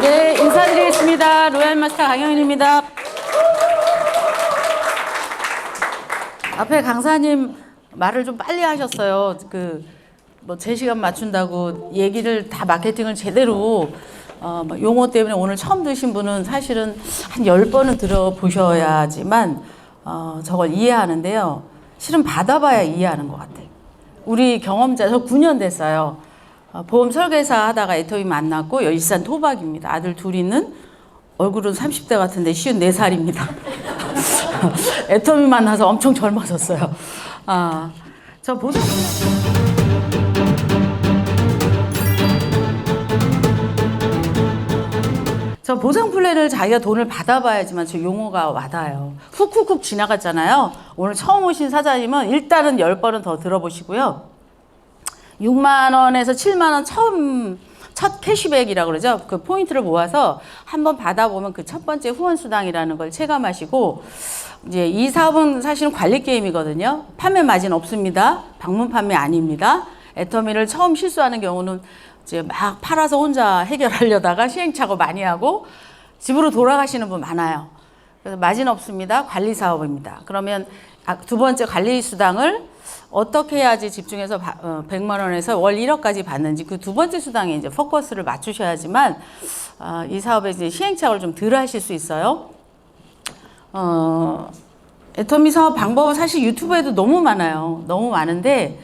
네, 인사드리겠습니다. 로얄마스터 강영인입니다. 앞에 강사님 말을 좀 빨리 하셨어요. 제 시간 맞춘다고 얘기를 다 마케팅을 제대로 용어 때문에 오늘 처음 드신 분은 사실은 한 10번은 들어보셔야지만 저걸 이해하는데요. 실은 받아봐야 이해하는 것 같아요. 우리 경험자, 저 9년 됐어요. 보험 설계사 하다가 애터미 만났고 일산 토박입니다. 아들 둘 있는, 얼굴은 30대 같은데 54살입니다. 애터미 만나서 엄청 젊어졌어요. 저 보상 플랜을 자기가 돈을 받아봐야지만 저 용어가 와닿아요. 훅훅훅 지나갔잖아요. 오늘 처음 오신 사장님은 일단은 10번은 더 들어보시고요. 6만 원에서 7만 원 첫 캐시백이라고 그러죠. 그 포인트를 모아서 한번 받아보면 그 첫 번째 후원 수당이라는 걸 체감하시고, 이제 이 사업은 사실은 관리 게임이거든요. 판매 마진 없습니다. 방문 판매 아닙니다. 애터미를 처음 실수하는 경우는 이제 막 팔아서 혼자 해결하려다가 시행착오 많이 하고 집으로 돌아가시는 분 많아요. 그래서 마진 없습니다. 관리 사업입니다. 그러면 두 번째 관리 수당을 어떻게 해야지 집중해서 100만 원에서 월 1억까지 받는지 그 두 번째 수당에 이제 포커스를 맞추셔야지만 이 사업에 이제 시행착오를 좀 덜 하실 수 있어요. 애터미 사업 방법은 사실 유튜브에도 너무 많아요. 너무 많은데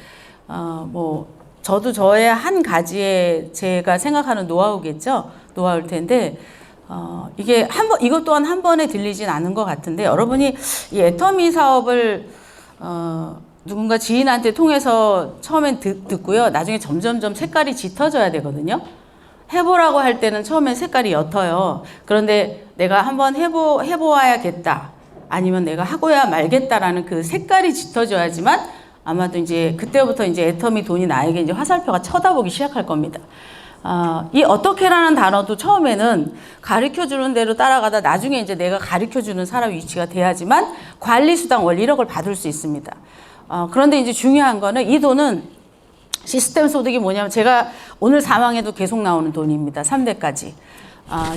저도 저의 한 가지의 제가 생각하는 노하우겠죠. 노하우일 텐데 이게 이것 또한 한 번에 들리진 않은 것 같은데, 여러분이 이 애터미 사업을 누군가 지인한테 통해서 처음엔 듣고요. 나중에 점점점 색깔이 짙어져야 되거든요. 해보라고 할 때는 처음엔 색깔이 옅어요. 그런데 내가 한번 해보아야겠다. 아니면 내가 하고야 말겠다라는 그 색깔이 짙어져야지만 아마도 이제 그때부터 이제 애터미 돈이 나에게 이제 화살표가 쳐다보기 시작할 겁니다. 이 어떻게라는 단어도 처음에는 가르쳐 주는 대로 따라가다 나중에 이제 내가 가르쳐 주는 사람 위치가 돼야지만 관리 수당 월 1억을 받을 수 있습니다. 그런데 이제 중요한 거는 이 돈은 시스템 소득이 뭐냐면 제가 오늘 사망에도 계속 나오는 돈입니다. 3대까지.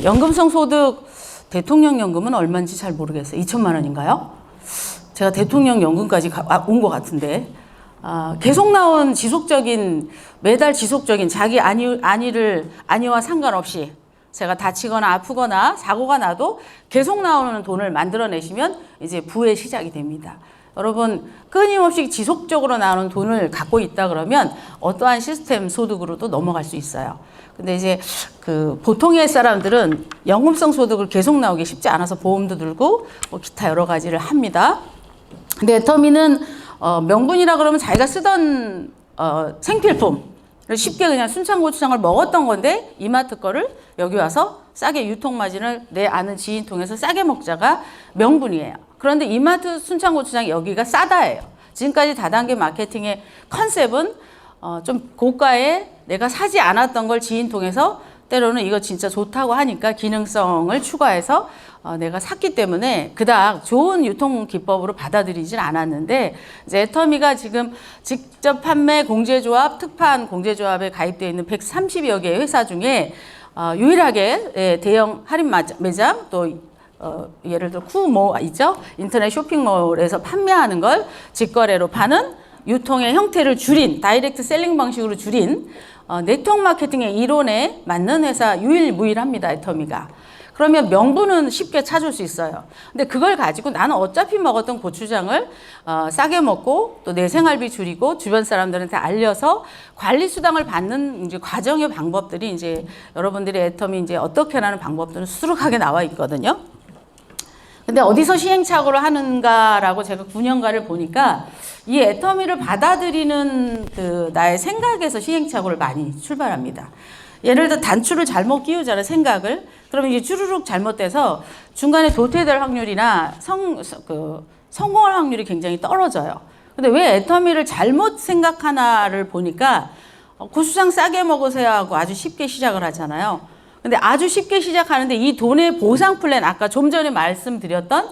연금성 소득 대통령 연금은 얼마인지 잘 모르겠어요. 2천만 원인가요? 제가 대통령 연금까지 온 것 같은데 계속 나온 매달 지속적인 자기 안위와 상관없이 제가 다치거나 아프거나 사고가 나도 계속 나오는 돈을 만들어내시면 이제 부의 시작이 됩니다. 여러분, 끊임없이 지속적으로 나오는 돈을 갖고 있다 그러면 어떠한 시스템 소득으로도 넘어갈 수 있어요. 근데 이제 보통의 사람들은 연금성 소득을 계속 나오기 쉽지 않아서 보험도 들고 기타 여러 가지를 합니다. 근데 애터미는 명분이라 그러면 자기가 쓰던 생필품을 쉽게 그냥 순창고추장을 먹었던 건데 이마트 거를 여기 와서 싸게 유통마진을 내 아는 지인 통해서 싸게 먹자가 명분이에요. 그런데 이마트 순창고추장이 여기가 싸다예요. 지금까지 다단계 마케팅의 컨셉은 좀 고가에 내가 사지 않았던 걸 지인 통해서 때로는 이거 진짜 좋다고 하니까 기능성을 추가해서 내가 샀기 때문에 그닥 좋은 유통 기법으로 받아들이진 않았는데, 이제 애터미가 지금 직접 판매 공제조합, 특판 공제조합에 가입되어 있는 130여 개의 회사 중에 유일하게 대형 할인 매장 또 예를 들어 쿠모 있죠? 인터넷 쇼핑몰에서 판매하는 걸 직거래로 파는 유통의 형태를 줄인 다이렉트 셀링 방식으로 줄인 네트워크 마케팅의 이론에 맞는 회사 유일무이합니다. 애터미가. 그러면 명분은 쉽게 찾을 수 있어요. 근데 그걸 가지고 나는 어차피 먹었던 고추장을 싸게 먹고 또 내 생활비 줄이고 주변 사람들한테 알려서 관리 수당을 받는 이제 과정의 방법들이 이제 여러분들이 애터미 이제 어떻게 하는 방법들은 수두룩하게 나와 있거든요. 근데 어디서 시행착오를 하는가라고 제가 9년간을 보니까 이 애터미를 받아들이는 나의 생각에서 시행착오를 많이 출발합니다. 예를 들어 단추를 잘못 끼우잖아요, 생각을. 그러면 이게 주르륵 잘못돼서 중간에 도태될 확률이나 성공할 확률이 굉장히 떨어져요. 근데 왜 애터미를 잘못 생각하나를 보니까 고추장 싸게 먹으세요 하고 아주 쉽게 시작을 하잖아요. 근데 아주 쉽게 시작하는데 이 돈의 보상 플랜, 아까 좀 전에 말씀드렸던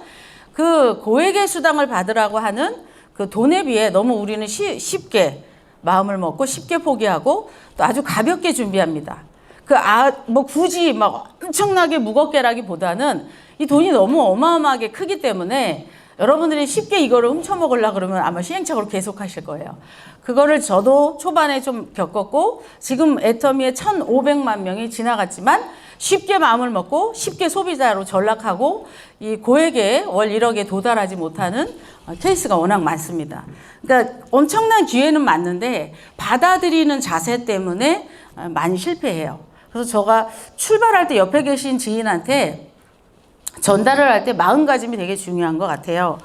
그 고액의 수당을 받으라고 하는 그 돈에 비해 너무 우리는 쉽게 마음을 먹고 쉽게 포기하고 또 아주 가볍게 준비합니다. 굳이 막 엄청나게 무겁게라기보다는 이 돈이 너무 어마어마하게 크기 때문에 여러분들이 쉽게 이거를 훔쳐먹으려고 그러면 아마 시행착오를 계속 하실 거예요. 그거를 저도 초반에 좀 겪었고 지금 애터미에 1,500만 명이 지나갔지만 쉽게 마음을 먹고 쉽게 소비자로 전락하고 이 고액의 월 1억에 도달하지 못하는 케이스가 워낙 많습니다. 그러니까 엄청난 기회는 맞는데 받아들이는 자세 때문에 많이 실패해요. 그래서 제가 출발할 때 옆에 계신 지인한테 전달을 할 때 마음가짐이 되게 중요한 것 같아요.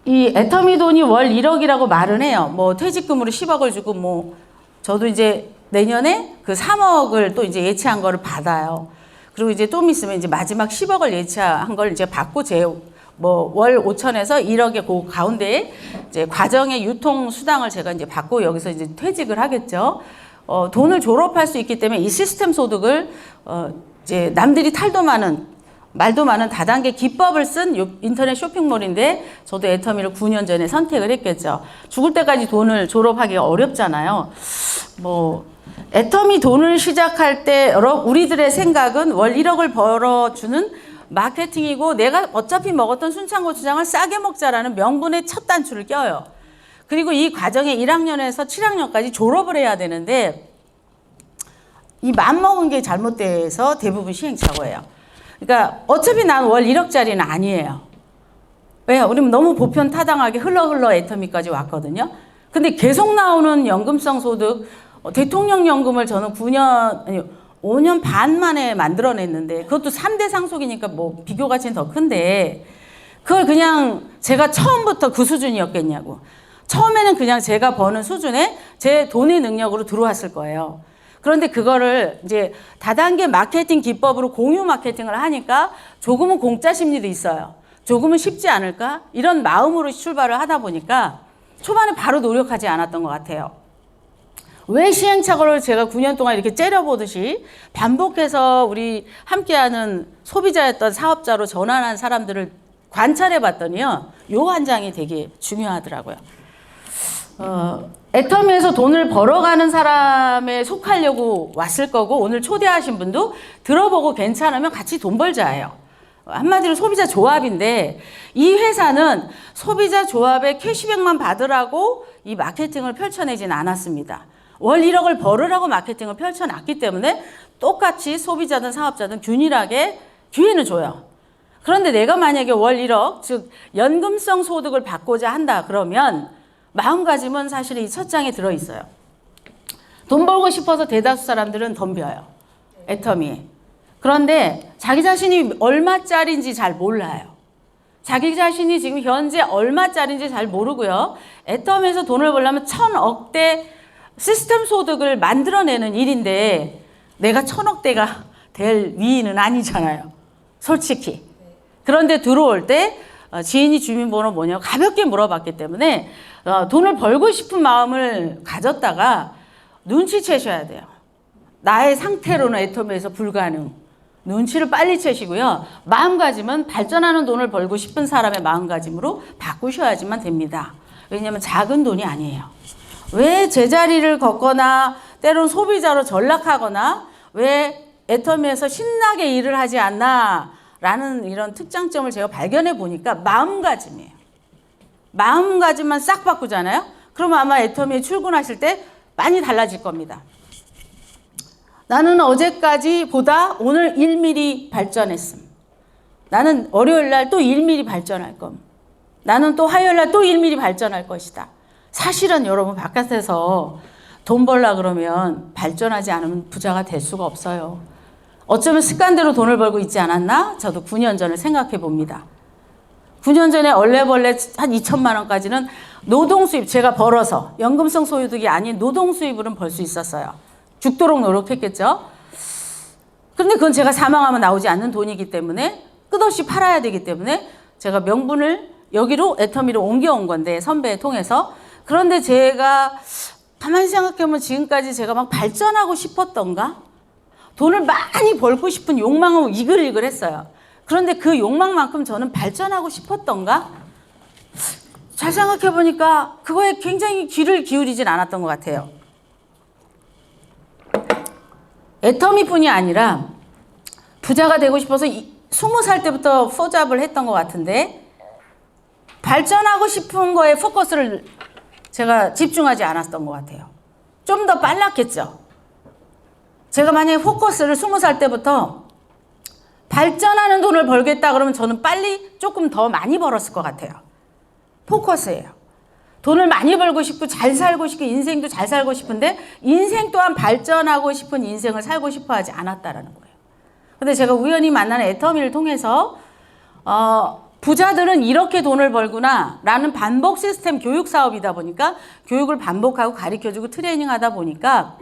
이 애터미 돈이 월 1억이라고 말은 해요. 뭐 퇴직금으로 10억을 주고 뭐 저도 이제 내년에 그 3억을 또 이제 예치한 거를 받아요. 그리고 이제 좀 있으면 이제 마지막 10억을 예치한 걸 이제 받고 제 뭐 월 5천에서 1억의 그 가운데에 이제 과정의 유통 수당을 제가 이제 받고 여기서 이제 퇴직을 하겠죠. 돈을 졸업할 수 있기 때문에 이 시스템 소득을 이제 남들이 탈도 많은 말도 많은 다단계 기법을 쓴 인터넷 쇼핑몰인데 저도 애터미를 9년 전에 선택을 했겠죠. 죽을 때까지 돈을 졸업하기가 어렵잖아요. 뭐 애터미 돈을 시작할 때 우리들의 생각은 월 1억을 벌어주는 마케팅이고 내가 어차피 먹었던 순창고추장을 싸게 먹자라는 명분의 첫 단추를 껴요. 그리고 이 과정에 1학년에서 7학년까지 졸업을 해야 되는데 이 맘먹은 게 잘못돼서 대부분 시행착오예요. 그러니까 어차피 난 월 1억짜리는 아니에요. 왜요? 우리는 너무 보편타당하게 흘러 애터미까지 왔거든요. 근데 계속 나오는 연금성 소득, 대통령 연금을 저는 5년 반 만에 만들어냈는데 그것도 3대 상속이니까 뭐 비교 가치는 더 큰데 그걸 그냥 제가 처음부터 그 수준이었겠냐고. 처음에는 그냥 제가 버는 수준에 제 돈의 능력으로 들어왔을 거예요. 그런데 그거를 이제 다단계 마케팅 기법으로 공유 마케팅을 하니까 조금은 공짜 심리도 있어요. 조금은 쉽지 않을까? 이런 마음으로 출발을 하다 보니까 초반에 바로 노력하지 않았던 것 같아요. 왜 시행착오를 제가 9년 동안 이렇게 째려보듯이 반복해서 우리 함께하는 소비자였던 사업자로 전환한 사람들을 관찰해 봤더니요. 요 한 장이 되게 중요하더라고요. 애터미에서 돈을 벌어가는 사람에 속하려고 왔을 거고 오늘 초대하신 분도 들어보고 괜찮으면 같이 돈 벌자예요. 한마디로 소비자 조합인데 이 회사는 소비자 조합에 캐시백만 받으라고 이 마케팅을 펼쳐내진 않았습니다. 월 1억을 벌으라고 마케팅을 펼쳐놨기 때문에 똑같이 소비자든 사업자든 균일하게 기회는 줘요. 그런데 내가 만약에 월 1억, 즉 연금성 소득을 받고자 한다 그러면 마음가짐은 사실 이 첫 장에 들어있어요. 돈 벌고 싶어서 대다수 사람들은 덤벼요. 애터미에. 그런데 자기 자신이 얼마짜리인지 잘 몰라요. 자기 자신이 지금 현재 얼마짜리인지 잘 모르고요. 애터미에서 돈을 벌려면 1,000억대 시스템 소득을 만들어내는 일인데 내가 1,000억대가 될 위인은 아니잖아요. 솔직히. 그런데 들어올 때 지인이 주민번호 뭐냐고 가볍게 물어봤기 때문에 돈을 벌고 싶은 마음을 가졌다가 눈치채셔야 돼요. 나의 상태로는 애터미에서 불가능. 눈치를 빨리 채시고요. 마음가짐은 발전하는 돈을 벌고 싶은 사람의 마음가짐으로 바꾸셔야지만 됩니다. 왜냐하면 작은 돈이 아니에요. 왜 제자리를 걷거나 때론 소비자로 전락하거나 왜 애터미에서 신나게 일을 하지 않나 라는 이런 특장점을 제가 발견해 보니까 마음가짐이에요. 마음가짐만 싹 바꾸잖아요. 그러면 아마 애터미에 출근하실 때 많이 달라질 겁니다. 나는 어제까지보다 오늘 1mm 발전했음. 나는 월요일 날 또 1mm 발전할 겁니다. 나는 또 화요일 날 또 1mm 발전할 것이다. 사실은 여러분 바깥에서 돈 벌라 그러면 발전하지 않으면 부자가 될 수가 없어요. 어쩌면 습관대로 돈을 벌고 있지 않았나? 저도 9년 전을 생각해 봅니다. 9년 전에 얼레벌레 한 2천만 원까지는 노동 수입 제가 벌어서 연금성 소유득이 아닌 노동 수입으로는 벌 수 있었어요. 죽도록 노력했겠죠. 그런데 그건 제가 사망하면 나오지 않는 돈이기 때문에 끝없이 팔아야 되기 때문에 제가 명분을 여기로 애터미로 옮겨온 건데 선배 통해서. 그런데 제가 가만히 생각해보면 지금까지 제가 막 발전하고 싶었던가? 돈을 많이 벌고 싶은 욕망은 이글이글했어요. 그런데 그 욕망만큼 저는 발전하고 싶었던가? 잘 생각해보니까 그거에 굉장히 귀를 기울이진 않았던 것 같아요. 애터미뿐이 아니라 부자가 되고 싶어서 20살 때부터 포잡을 했던 것 같은데 발전하고 싶은 거에 포커스를 제가 집중하지 않았던 것 같아요. 좀 더 빨랐겠죠. 제가 만약에 포커스를 20살 때부터 발전하는 돈을 벌겠다 그러면 저는 빨리 조금 더 많이 벌었을 것 같아요. 포커스예요. 돈을 많이 벌고 싶고 잘 살고 싶고 인생도 잘 살고 싶은데 인생 또한 발전하고 싶은 인생을 살고 싶어 하지 않았다라는 거예요. 근데 제가 우연히 만나는 애터미를 통해서 부자들은 이렇게 돈을 벌구나 라는 반복 시스템 교육 사업이다 보니까 교육을 반복하고 가르쳐주고 트레이닝하다 보니까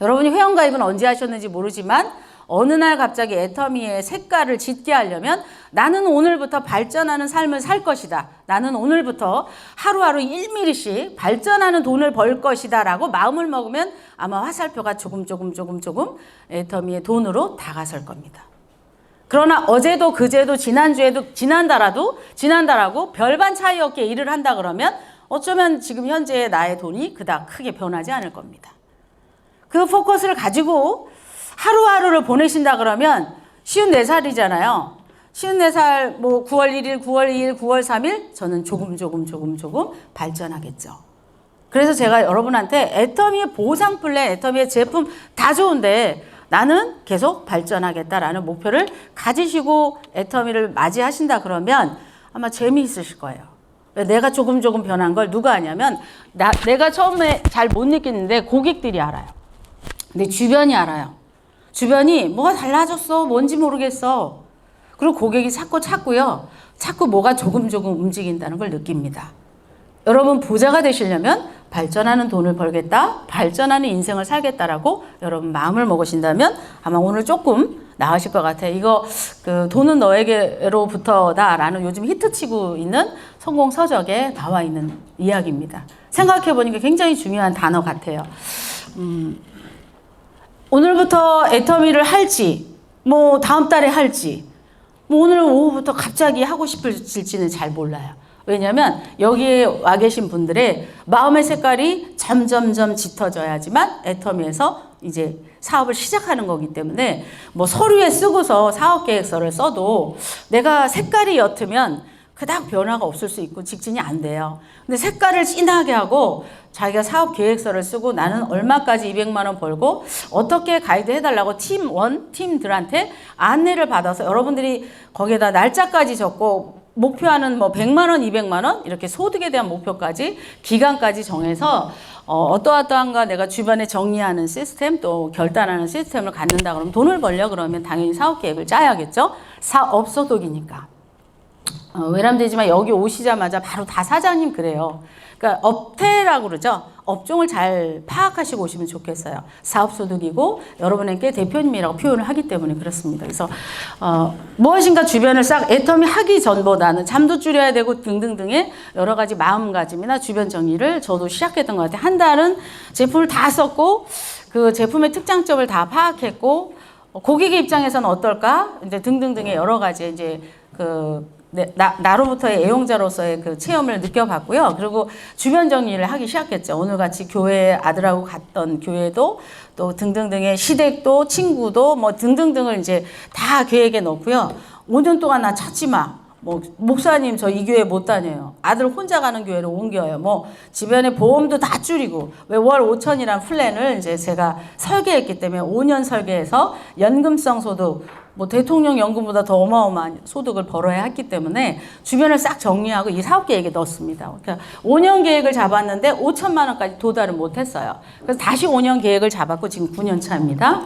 여러분이 회원가입은 언제 하셨는지 모르지만 어느 날 갑자기 애터미의 색깔을 짙게 하려면 나는 오늘부터 발전하는 삶을 살 것이다. 나는 오늘부터 하루하루 1mm씩 발전하는 돈을 벌 것이다 라고 마음을 먹으면 아마 화살표가 조금 애터미의 돈으로 다가설 겁니다. 그러나 어제도 그제도 지난주에도 지난달하고 별반 차이 없게 일을 한다 그러면 어쩌면 지금 현재의 나의 돈이 그닥 크게 변하지 않을 겁니다. 그 포커스를 가지고 하루하루를 보내신다 그러면 54살이잖아요. 54살 뭐 9월 1일, 9월 2일, 9월 3일 저는 조금 발전하겠죠. 그래서 제가 여러분한테 애터미의 보상 플랜, 애터미의 제품 다 좋은데 나는 계속 발전하겠다라는 목표를 가지시고 애터미를 맞이하신다 그러면 아마 재미있으실 거예요. 내가 조금 변한 걸 누가 아냐면 내가 처음에 잘 못 느끼는데 고객들이 알아요. 근데 주변이 알아요. 주변이 뭐가 달라졌어 뭔지 모르겠어. 그리고 고객이 자꾸 찾고요. 자꾸 뭐가 조금 움직인다는 걸 느낍니다. 여러분 부자가 되시려면 발전하는 돈을 벌겠다, 발전하는 인생을 살겠다라고 여러분 마음을 먹으신다면 아마 오늘 조금 나으실 것 같아요. 이거 그 돈은 너에게로부터다라는 요즘 히트치고 있는 성공 서적에 나와 있는 이야기입니다. 생각해 보니까 굉장히 중요한 단어 같아요. 오늘부터 애터미를 할지, 뭐 다음 달에 할지, 뭐 오늘 오후부터 갑자기 하고 싶을지는 잘 몰라요. 왜냐하면 여기에 와 계신 분들의 마음의 색깔이 점점 짙어져야지만 애터미에서 이제 사업을 시작하는 거기 때문에 뭐 서류에 쓰고서 사업계획서를 써도 내가 색깔이 옅으면 그닥 변화가 없을 수 있고 직진이 안 돼요. 근데 색깔을 진하게 하고 자기가 사업 계획서를 쓰고 나는 얼마까지 200만 원 벌고 어떻게 가이드 해달라고 팀들한테 안내를 받아서 여러분들이 거기에다 날짜까지 적고 목표하는 뭐 100만 원, 200만 원 이렇게 소득에 대한 목표까지 기간까지 정해서 어떠한가 내가 주변에 정리하는 시스템 또 결단하는 시스템을 갖는다 그러면 돈을 벌려 그러면 당연히 사업 계획을 짜야겠죠. 사업 소득이니까. 외람되지만 여기 오시자마자 바로 다 사장님 그래요. 그러니까 업태라고 그러죠. 업종을 잘 파악하시고 오시면 좋겠어요. 사업소득이고 여러분에게 대표님이라고 표현을 하기 때문에 그렇습니다. 그래서 무엇인가 주변을 싹 애터미 하기 전보다는 잠도 줄여야 되고 등등등의 여러 가지 마음가짐이나 주변 정리를 저도 시작했던 것 같아요. 한 달은 제품을 다 썼고 그 제품의 특장점을 다 파악했고 고객의 입장에서는 어떨까? 이제 등등등의 여러 가지 이제 나로부터의 애용자로서의 그 체험을 느껴봤고요. 그리고 주변 정리를 하기 시작했죠. 오늘같이 교회 아들하고 갔던 교회도 또 등등등의 시댁도 친구도 뭐 등등등을 이제 다 계획에 넣고요. 5년 동안 나 찾지 마. 뭐 목사님 저 이 교회 못 다녀요. 아들 혼자 가는 교회로 옮겨요. 뭐 주변에 보험도 다 줄이고 왜 월 5천이라는 플랜을 이제 제가 설계했기 때문에 5년 설계해서 연금성 소득 뭐 대통령 연금보다 더 어마어마한 소득을 벌어야 했기 때문에 주변을 싹 정리하고 이 사업 계획에 넣었습니다. 그러니까 5년 계획을 잡았는데 5천만 원까지 도달을 못했어요. 그래서 다시 5년 계획을 잡았고 지금 9년 차입니다.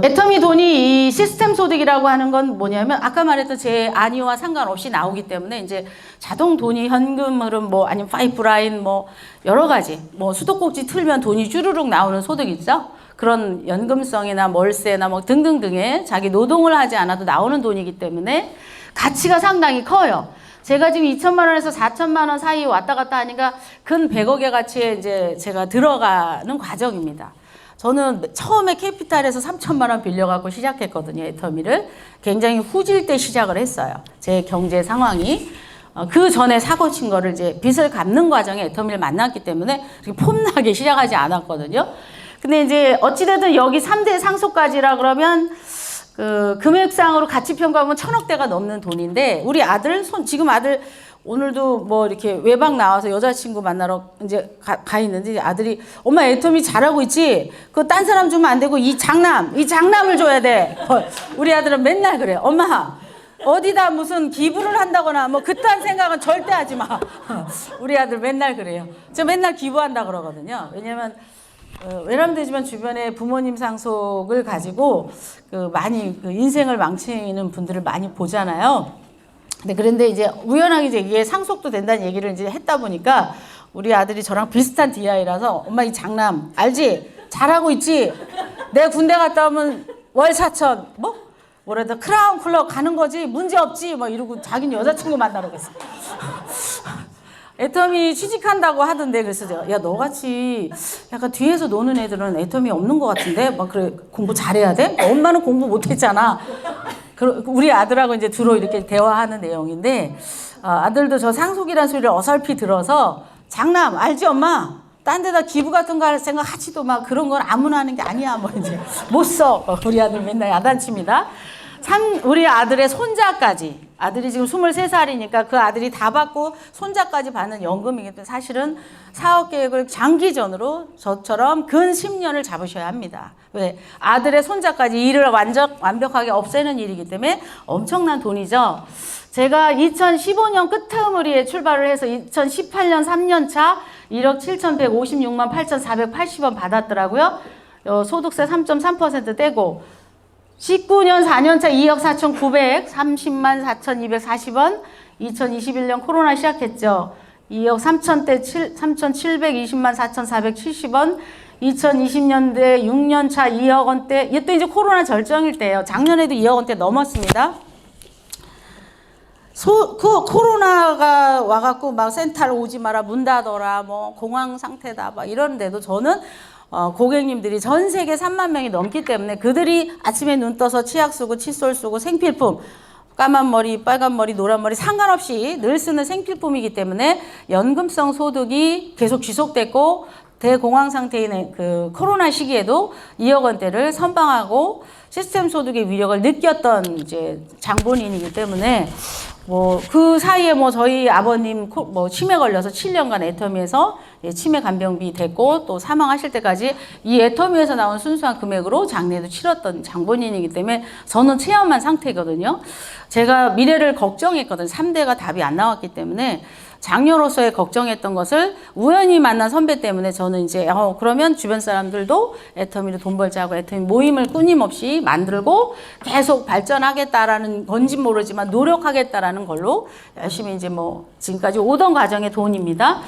애터미 돈이 이 시스템 소득이라고 하는 건 뭐냐면 아까 말했던 제 안위와 상관없이 나오기 때문에 이제 자동 돈이 현금 흐름 뭐 아니면 파이프라인 뭐 여러 가지 뭐 수도꼭지 틀면 돈이 주르륵 나오는 소득 있죠? 그런 연금성이나 월세나 뭐 등등등의 자기 노동을 하지 않아도 나오는 돈이기 때문에 가치가 상당히 커요. 제가 지금 2천만 원에서 4천만 원 사이 왔다 갔다 하니까 근 100억의 가치에 이제 제가 들어가는 과정입니다. 저는 처음에 캐피탈에서 3천만 원 빌려갖고 시작했거든요. 애터미를. 굉장히 후질 때 시작을 했어요. 제 경제 상황이. 그 전에 사고 친 거를 이제 빚을 갚는 과정에 애터미를 만났기 때문에 폼나게 시작하지 않았거든요. 근데 이제 어찌됐든 여기 3대 상속까지라 그러면 그 금액상으로 가치 평가하면 1,000억대가 넘는 돈인데 우리 아들 지금 아들 오늘도 뭐 이렇게 외박 나와서 여자친구 만나러 이제 가 있는데 아들이 엄마 애터미 잘하고 있지? 그거 딴 사람 주면 안 되고 이 장남을 줘야 돼. 우리 아들은 맨날 그래. 엄마 어디다 무슨 기부를 한다거나 뭐 그딴 생각은 절대 하지 마. 우리 아들 맨날 그래요. 저 맨날 기부한다 그러거든요. 왜냐면 외람되지만 주변에 부모님 상속을 가지고 많이 인생을 망치는 분들을 많이 보잖아요. 그런데 이제 우연하게 이게 상속도 된다는 얘기를 이제 했다 보니까 우리 아들이 저랑 비슷한 DI라서 엄마 이 장남 알지? 잘하고 있지? 내 군대 갔다 오면 월 4천 뭐라도 크라운 클럽 가는 거지 문제 없지 막 이러고 자기는 여자친구 만나러 갔어. 애터미 취직한다고 하던데 그래서 제가 야 너같이 약간 뒤에서 노는 애들은 애터미 없는 것 같은데 막 그래 공부 잘해야 돼? 엄마는 공부 못했잖아. 우리 아들하고 이제 주로 이렇게 대화하는 내용인데 아들도 저 상속이라는 소리를 어설피 들어서 장남 알지 엄마? 딴 데다 기부 같은 거 할 생각 하지도 마. 그런 건 아무나 하는 게 아니야. 뭐 이제 못 써. 우리 아들 맨날 야단칩니다. 우리 아들의 손자까지 아들이 지금 23살이니까 그 아들이 다 받고 손자까지 받는 연금이기 때문에 사실은 사업 계획을 장기전으로 저처럼 근 10년을 잡으셔야 합니다. 왜? 아들의 손자까지 일을 완벽하게 없애는 일이기 때문에 엄청난 돈이죠. 제가 2015년 끝트무리에 출발을 해서 2018년 3년차 1억 7,156만 8,480원 받았더라고요. 소득세 3.3% 떼고 19년 4년차 2억 4,930만 4,240원 2021년 코로나 시작했죠. 2억 3,720만 4,470원 2020년대 6년차 2억 원대 이게 또 이제 코로나 절정일 때예요. 작년에도 2억 원대 넘었습니다. 코로나가 와갖고 막 센터를 오지 마라 문 닫아라 뭐 공황 상태다 막 이러는데도 저는 고객님들이 전 세계 3만 명이 넘기 때문에 그들이 아침에 눈 떠서 치약 쓰고 칫솔 쓰고 생필품 까만 머리, 빨간 머리, 노란 머리 상관없이 늘 쓰는 생필품이기 때문에 연금성 소득이 계속 지속됐고 대공황 상태인 그 코로나 시기에도 2억 원대를 선방하고 시스템 소득의 위력을 느꼈던 이제 장본인이기 때문에 뭐 그 사이에 뭐 저희 아버님 뭐 치매 걸려서 7년간 애터미에서 치매 간병비 됐고 또 사망하실 때까지 이 애터미에서 나온 순수한 금액으로 장례도 치렀던 장본인이기 때문에 저는 체험한 상태거든요. 제가 미래를 걱정했거든요. 3대가 답이 안 나왔기 때문에 장녀로서의 걱정했던 것을 우연히 만난 선배 때문에 저는 이제 그러면 주변 사람들도 애터미로 돈 벌자 하고 애터미 모임을 끊임없이 만들고 계속 발전하겠다라는 건지 모르지만 노력하겠다라는 걸로 열심히 이제 뭐 지금까지 오던 과정의 돈입니다.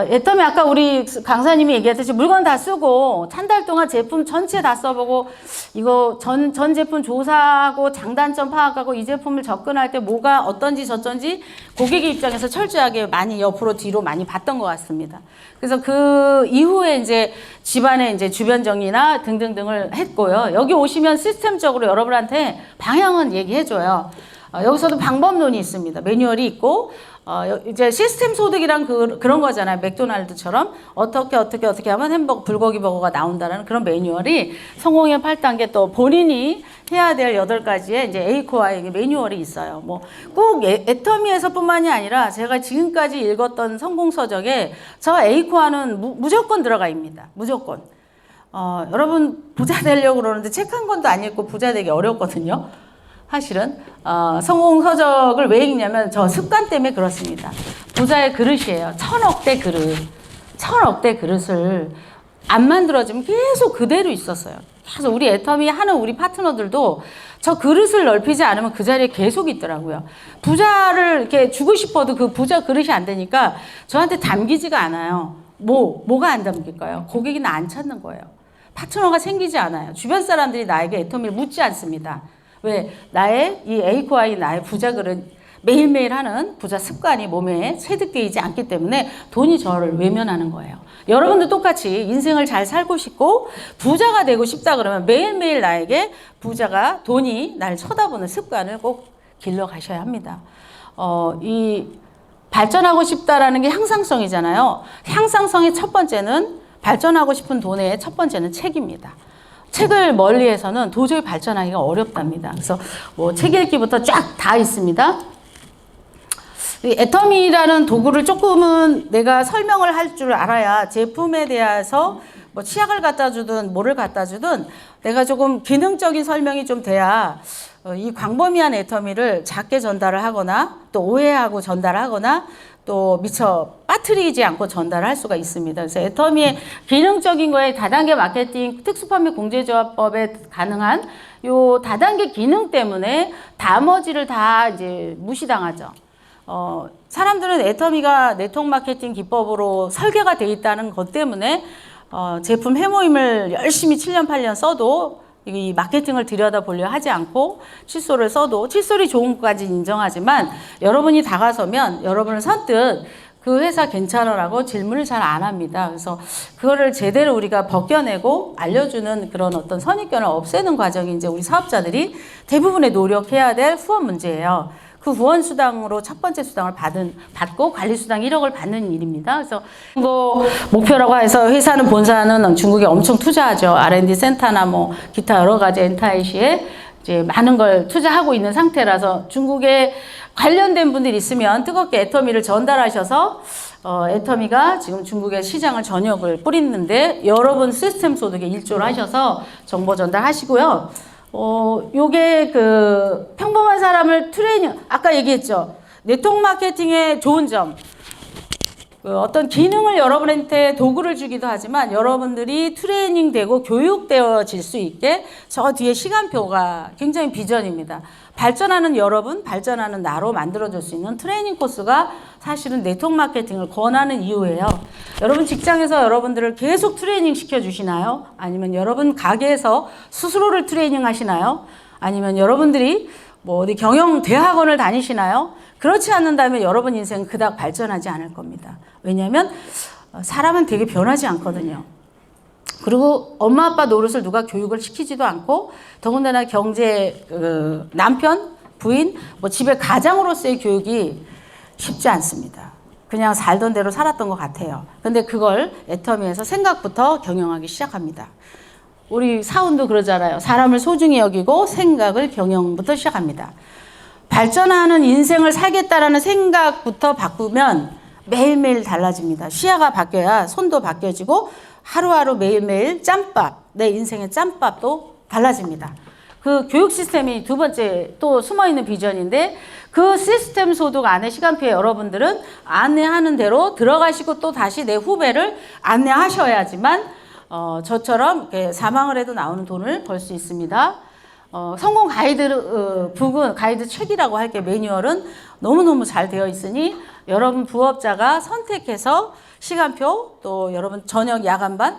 애터미 아까 우리 강사님이 얘기했듯이 물건 다 쓰고 한 달 동안 제품 전체 다 써보고 이거 전 제품 조사하고 장단점 파악하고 이 제품을 접근할 때 뭐가 어떤지 저쩐지 고객의 입장에서 철저하게 많이 옆으로 뒤로 많이 봤던 것 같습니다. 그래서 그 이후에 이제 집안의 이제 주변 정리나 등등등을 했고요. 여기 오시면 시스템적으로 여러분한테 방향은 얘기해줘요. 여기서도 방법론이 있습니다. 매뉴얼이 있고 이제 시스템 소득이란 그런 거잖아요. 맥도날드처럼 어떻게 하면 햄버거, 불고기 버거가 나온다는 그런 매뉴얼이 성공의 8단계 또 본인이 해야 될 8가지의 이제 A코어의 매뉴얼이 있어요. 뭐 꼭 애터미에서뿐만이 아니라 제가 지금까지 읽었던 성공 서적에 저 A코어는 무조건 들어가 있습니다. 무조건. 여러분 부자 되려고 그러는데 책 한 권도 안 읽고 부자 되기 어렵거든요. 사실은 성공 서적을 왜 읽냐면 저 습관 때문에 그렇습니다. 부자의 그릇이에요. 1000억대 그릇. 1000억대 그릇을 안 만들어지면 계속 그대로 있었어요. 계속 우리 애터미 하는 우리 파트너들도 저 그릇을 넓히지 않으면 그 자리에 계속 있더라고요. 부자를 이렇게 주고 싶어도 그 부자 그릇이 안 되니까 저한테 담기지가 않아요. 뭐가 안 담길까요? 고객이 나 안 찾는 거예요. 파트너가 생기지 않아요. 주변 사람들이 나에게 애터미를 묻지 않습니다. 왜? 나의 이 A코어인 나의 부자 그릇 매일매일 하는 부자 습관이 몸에 체득되지 않기 때문에 돈이 저를 외면하는 거예요. 여러분도 똑같이 인생을 잘 살고 싶고 부자가 되고 싶다 그러면 매일매일 나에게 돈이 날 쳐다보는 습관을 꼭 길러 가셔야 합니다. 이 발전하고 싶다라는 게 향상성이잖아요. 향상성의 첫 번째는 발전하고 싶은 돈의 첫 번째는 책입니다. 책을 멀리해서는 도저히 발전하기가 어렵답니다. 그래서 뭐 책 읽기부터 쫙 다 있습니다. 이 애터미라는 도구를 조금은 내가 설명을 할 줄 알아야 제품에 대해서 뭐 치약을 갖다 주든 뭐를 갖다 주든 내가 조금 기능적인 설명이 좀 돼야 이 광범위한 애터미를 작게 전달을 하거나 또 오해하고 전달을 하거나 또 미처 빠뜨리지 않고 전달을 할 수가 있습니다. 그래서 애터미의 기능적인 거에 다단계 마케팅 특수판매 공제조합법에 가능한 요 다단계 기능 때문에 나머지를 다 이제 무시당하죠. 사람들은 애터미가 네트워크 마케팅 기법으로 설계가 돼 있다는 것 때문에 제품 해모임을 열심히 7년 8년 써도 이 마케팅을 들여다보려 하지 않고 칫솔을 써도 칫솔이 좋은 것까지 인정하지만 여러분이 다가서면 여러분은 선뜻 그 회사 괜찮으라고 질문을 잘 안 합니다. 그래서 그거를 제대로 우리가 벗겨내고 알려주는 그런 어떤 선입견을 없애는 과정이 이제 우리 사업자들이 대부분의 노력해야 될 후원 문제예요. 그 후원 수당으로 첫 번째 수당을 받고 관리 수당 1억을 받는 일입니다. 그래서 뭐 목표라고 해서 회사는 본사는 중국에 엄청 투자하죠. R&D 센터나 뭐 기타 여러 가지 엔타이시에 이제 많은 걸 투자하고 있는 상태라서 중국에 관련된 분들이 있으면 뜨겁게 애터미를 전달하셔서 애터미가 지금 중국의 시장을 전역을 뿌리는데 여러분 시스템 소득에 일조를 하셔서 정보 전달하시고요. 요게 그 평범한 사람을 트레이닝, 아까 얘기했죠. 네트워크 마케팅의 좋은 점. 어떤 기능을 여러분한테 도구를 주기도 하지만 여러분들이 트레이닝 되고 교육되어질 수 있게 저 뒤에 시간표가 굉장히 비전입니다. 발전하는 여러분, 발전하는 나로 만들어줄 수 있는 트레이닝 코스가 사실은 네트워크 마케팅을 권하는 이유예요. 여러분 직장에서 여러분들을 계속 트레이닝 시켜주시나요? 아니면 여러분 가게에서 스스로를 트레이닝 하시나요? 아니면 여러분들이 뭐 어디 경영 대학원을 다니시나요? 그렇지 않는다면 여러분 인생은 그닥 발전하지 않을 겁니다. 왜냐하면 사람은 되게 변하지 않거든요. 그리고 엄마 아빠 노릇을 누가 교육을 시키지도 않고 더군다나 경제 남편, 부인, 뭐 집의 가장으로서의 교육이 쉽지 않습니다. 그냥 살던 대로 살았던 것 같아요. 근데 그걸 애터미에서 생각부터 경영하기 시작합니다. 우리 사원도 그러잖아요. 사람을 소중히 여기고 생각을 경영부터 시작합니다. 발전하는 인생을 살겠다라는 생각부터 바꾸면 매일매일 달라집니다. 시야가 바뀌어야 손도 바뀌어지고 하루하루 매일매일 짬밥, 내 인생의 짬밥도 달라집니다. 그 교육 시스템이 두 번째 또 숨어있는 비전인데 그 시스템 소득 안에 시간표에 여러분들은 안내하는 대로 들어가시고 또 다시 내 후배를 안내하셔야지만 저처럼 이렇게 사망을 해도 나오는 돈을 벌 수 있습니다. 성공 가이드 북은 가이드 책이라고 할게 매뉴얼은 너무너무 잘 되어 있으니 여러분 부업자가 선택해서 시간표 또 여러분 저녁 야간반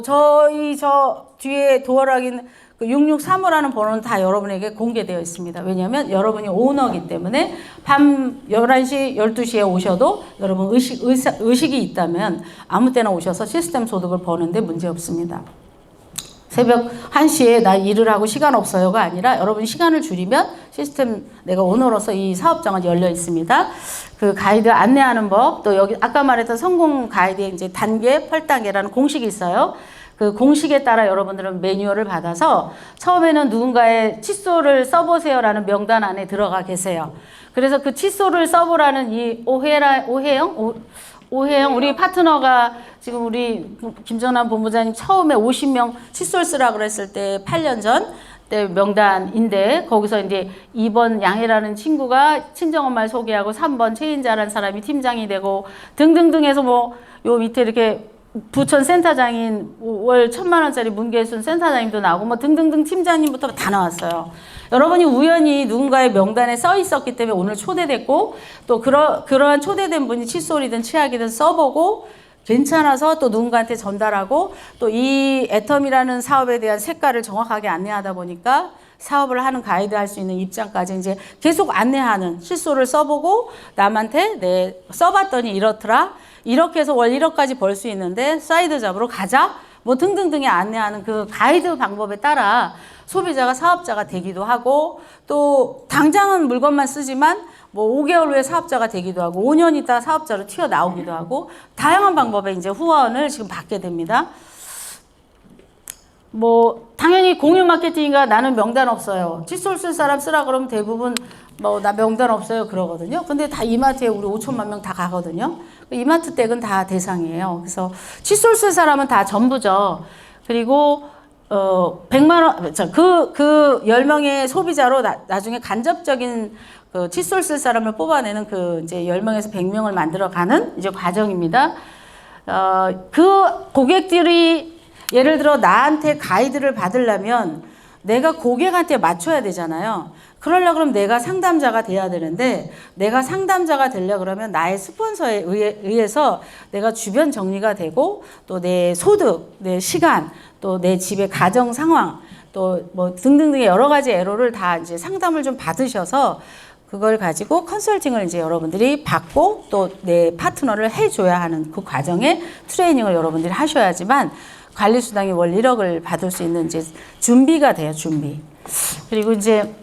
저희 저 뒤에 도어락인 그 663호라는 번호는 다 여러분에게 공개되어 있습니다. 왜냐하면 여러분이 오너이기 때문에 밤 11시, 12시에 오셔도 여러분 의식이 있다면 아무 때나 오셔서 시스템 소득을 버는데 문제 없습니다. 새벽 1시에 나 일을 하고 시간 없어요가 아니라 여러분 시간을 줄이면 시스템 내가 오너로서 이 사업장은 열려 있습니다. 그 가이드 안내하는 법 또 여기 아까 말했던 성공 가이드의 이제 단계 8단계라는 공식이 있어요. 그 공식에 따라 여러분들은 매뉴얼을 받아서 처음에는 누군가의 칫솔을 써보세요라는 명단 안에 들어가 계세요. 그래서 그 칫솔을 써보라는 이 오해영 우리 파트너가 지금 우리 김정남 본부장님 처음에 50명 칫솔 쓰라 그랬을 때 8년 전 때 명단인데 거기서 이제 2번 양혜라는 친구가 친정엄마를 소개하고 3번 최인자라는 사람이 팀장이 되고 등등등 해서 뭐 요 밑에 이렇게 부천 센터장인 월 1,000만 원짜리 문계순 센터장님도 나오고 뭐 등등등 팀장님부터 다 나왔어요. 여러분이 우연히 누군가의 명단에 써 있었기 때문에 오늘 초대됐고 또 그러한 초대된 분이 칫솔이든 치약이든 써보고 괜찮아서 또 누군가한테 전달하고 또 이 애텀이라는 사업에 대한 색깔을 정확하게 안내하다 보니까 사업을 하는 가이드 할 수 있는 입장까지 이제 계속 안내하는 칫솔을 써보고 남한테 내 써봤더니 이렇더라. 이렇게 해서 월 1억까지 벌 수 있는데 사이드 잡으러 가자. 뭐 등등등에 안내하는 그 가이드 방법에 따라 소비자가 사업자가 되기도 하고 또 당장은 물건만 쓰지만 뭐 5개월 후에 사업자가 되기도 하고 5년 있다 사업자로 튀어나오기도 하고 다양한 방법의 이제 후원을 지금 받게 됩니다. 뭐 당연히 공유 마케팅인가 나는 명단 없어요. 칫솔 쓸 사람 쓰라 그러면 대부분 뭐 나 명단 없어요 그러거든요. 근데 다 이마트에 우리 5천만 명 다 가거든요. 이마트 댁은 다 대상이에요. 그래서 칫솔 쓸 사람은 다 전부죠. 그리고 100만 원, 그 10명의 소비자로 나중에 간접적인 그 칫솔 쓸 사람을 뽑아내는 그 이제 10명에서 100명을 만들어가는 이제 과정입니다. 그 고객들이 예를 들어 나한테 가이드를 받으려면 내가 고객한테 맞춰야 되잖아요. 그러려고 그러면 내가 상담자가 돼야 되는데 내가 상담자가 되려고 그러면 나의 스폰서에 의해서 내가 주변 정리가 되고 또 내 소득, 내 시간, 또 내 집의 가정 상황, 또 뭐 등등등의 여러 가지 애로를 다 이제 상담을 좀 받으셔서 그걸 가지고 컨설팅을 이제 여러분들이 받고 또 내 파트너를 해줘야 하는 그 과정에 트레이닝을 여러분들이 하셔야지만 관리수당이 월 1억을 받을 수 있는 이제 준비가 돼요, 준비. 그리고 이제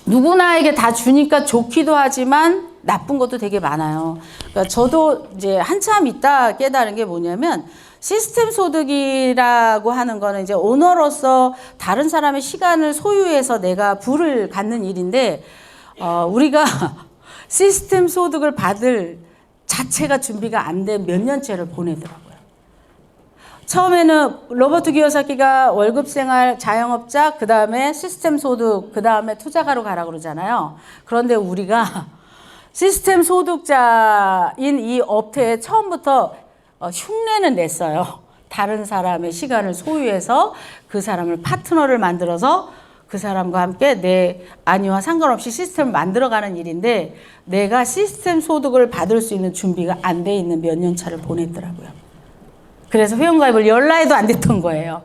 누구나에게 다 주니까 좋기도 하지만 나쁜 것도 되게 많아요. 그러니까 저도 이제 한참 있다 깨달은 게 뭐냐면 시스템 소득이라고 하는 거는 이제 오너로서 다른 사람의 시간을 소유해서 내가 부를 갖는 일인데 우리가 시스템 소득을 받을 자체가 준비가 안 된 몇 년째를 보내더라고요. 처음에는 로버트 기요사키가 월급 생활 자영업자, 그 다음에 시스템 소득, 그 다음에 투자가로 가라 그러잖아요. 그런데 우리가 시스템 소득자인 이 업태에 처음부터 흉내는 냈어요. 다른 사람의 시간을 소유해서 그 사람을 파트너를 만들어서 그 사람과 함께 내 안위와 상관없이 시스템을 만들어가는 일인데 내가 시스템 소득을 받을 수 있는 준비가 안 돼 있는 몇 년 차를 보냈더라고요. 그래서 회원가입을 열라 해도 안 됐던 거예요.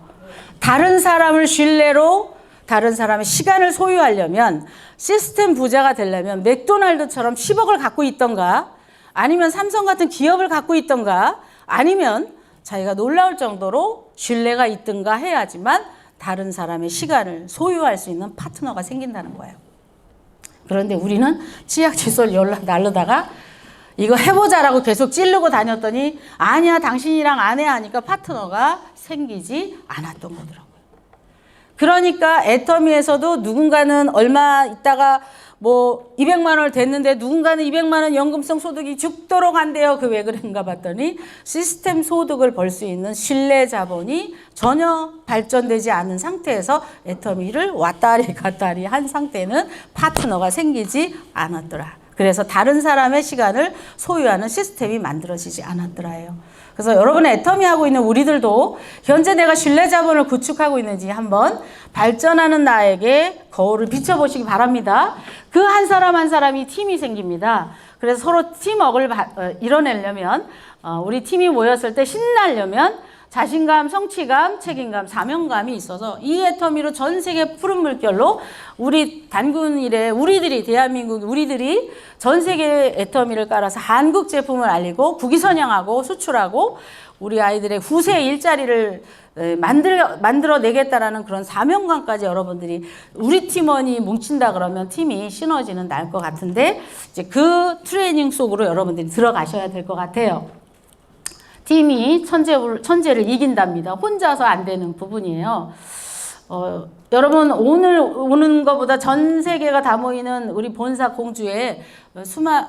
다른 사람을 신뢰로 다른 사람의 시간을 소유하려면 시스템 부자가 되려면 맥도날드처럼 10억을 갖고 있던가 아니면 삼성 같은 기업을 갖고 있던가 아니면 자기가 놀라울 정도로 신뢰가 있든가 해야지만 다른 사람의 시간을 소유할 수 있는 파트너가 생긴다는 거예요. 그런데 우리는 치약 칫솔 날르다가 이거 해보자라고 계속 찌르고 다녔더니 아니야 당신이랑 안 해 하니까 파트너가 생기지 않았던 거더라고요. 그러니까 애터미에서도 누군가는 얼마 있다가 뭐 200만 원을 댔는데 누군가는 200만 원 연금성 소득이 죽도록 한대요. 그 왜 그런가 봤더니 시스템 소득을 벌 수 있는 신뢰 자본이 전혀 발전되지 않은 상태에서 애터미를 왔다리 갔다리 한 상태는 파트너가 생기지 않았더라. 그래서 다른 사람의 시간을 소유하는 시스템이 만들어지지 않았더라요. 그래서 여러분의 애터미하고 있는 우리들도 현재 내가 신뢰 자본을 구축하고 있는지 한번 발전하는 나에게 거울을 비춰보시기 바랍니다. 그 한 사람 한 사람이 팀이 생깁니다. 그래서 서로 팀워크를 이뤄내려면 우리 팀이 모였을 때 신나려면 자신감, 성취감, 책임감, 사명감이 있어서 이 애터미로 전 세계 푸른 물결로 우리 단군 일에 우리들이 대한민국 우리들이 전 세계 애터미를 깔아서 한국 제품을 알리고 국위 선양하고 수출하고 우리 아이들의 후세 일자리를 만들어내겠다라는 그런 사명감까지 여러분들이 우리 팀원이 뭉친다 그러면 팀이 시너지는 날 것 같은데 이제 그 트레이닝 속으로 여러분들이 들어가셔야 될 것 같아요. 팀이 천재를 이긴답니다. 혼자서 안 되는 부분이에요. 여러분 오늘 오는 것보다 전 세계가 다 모이는 우리 본사 공주에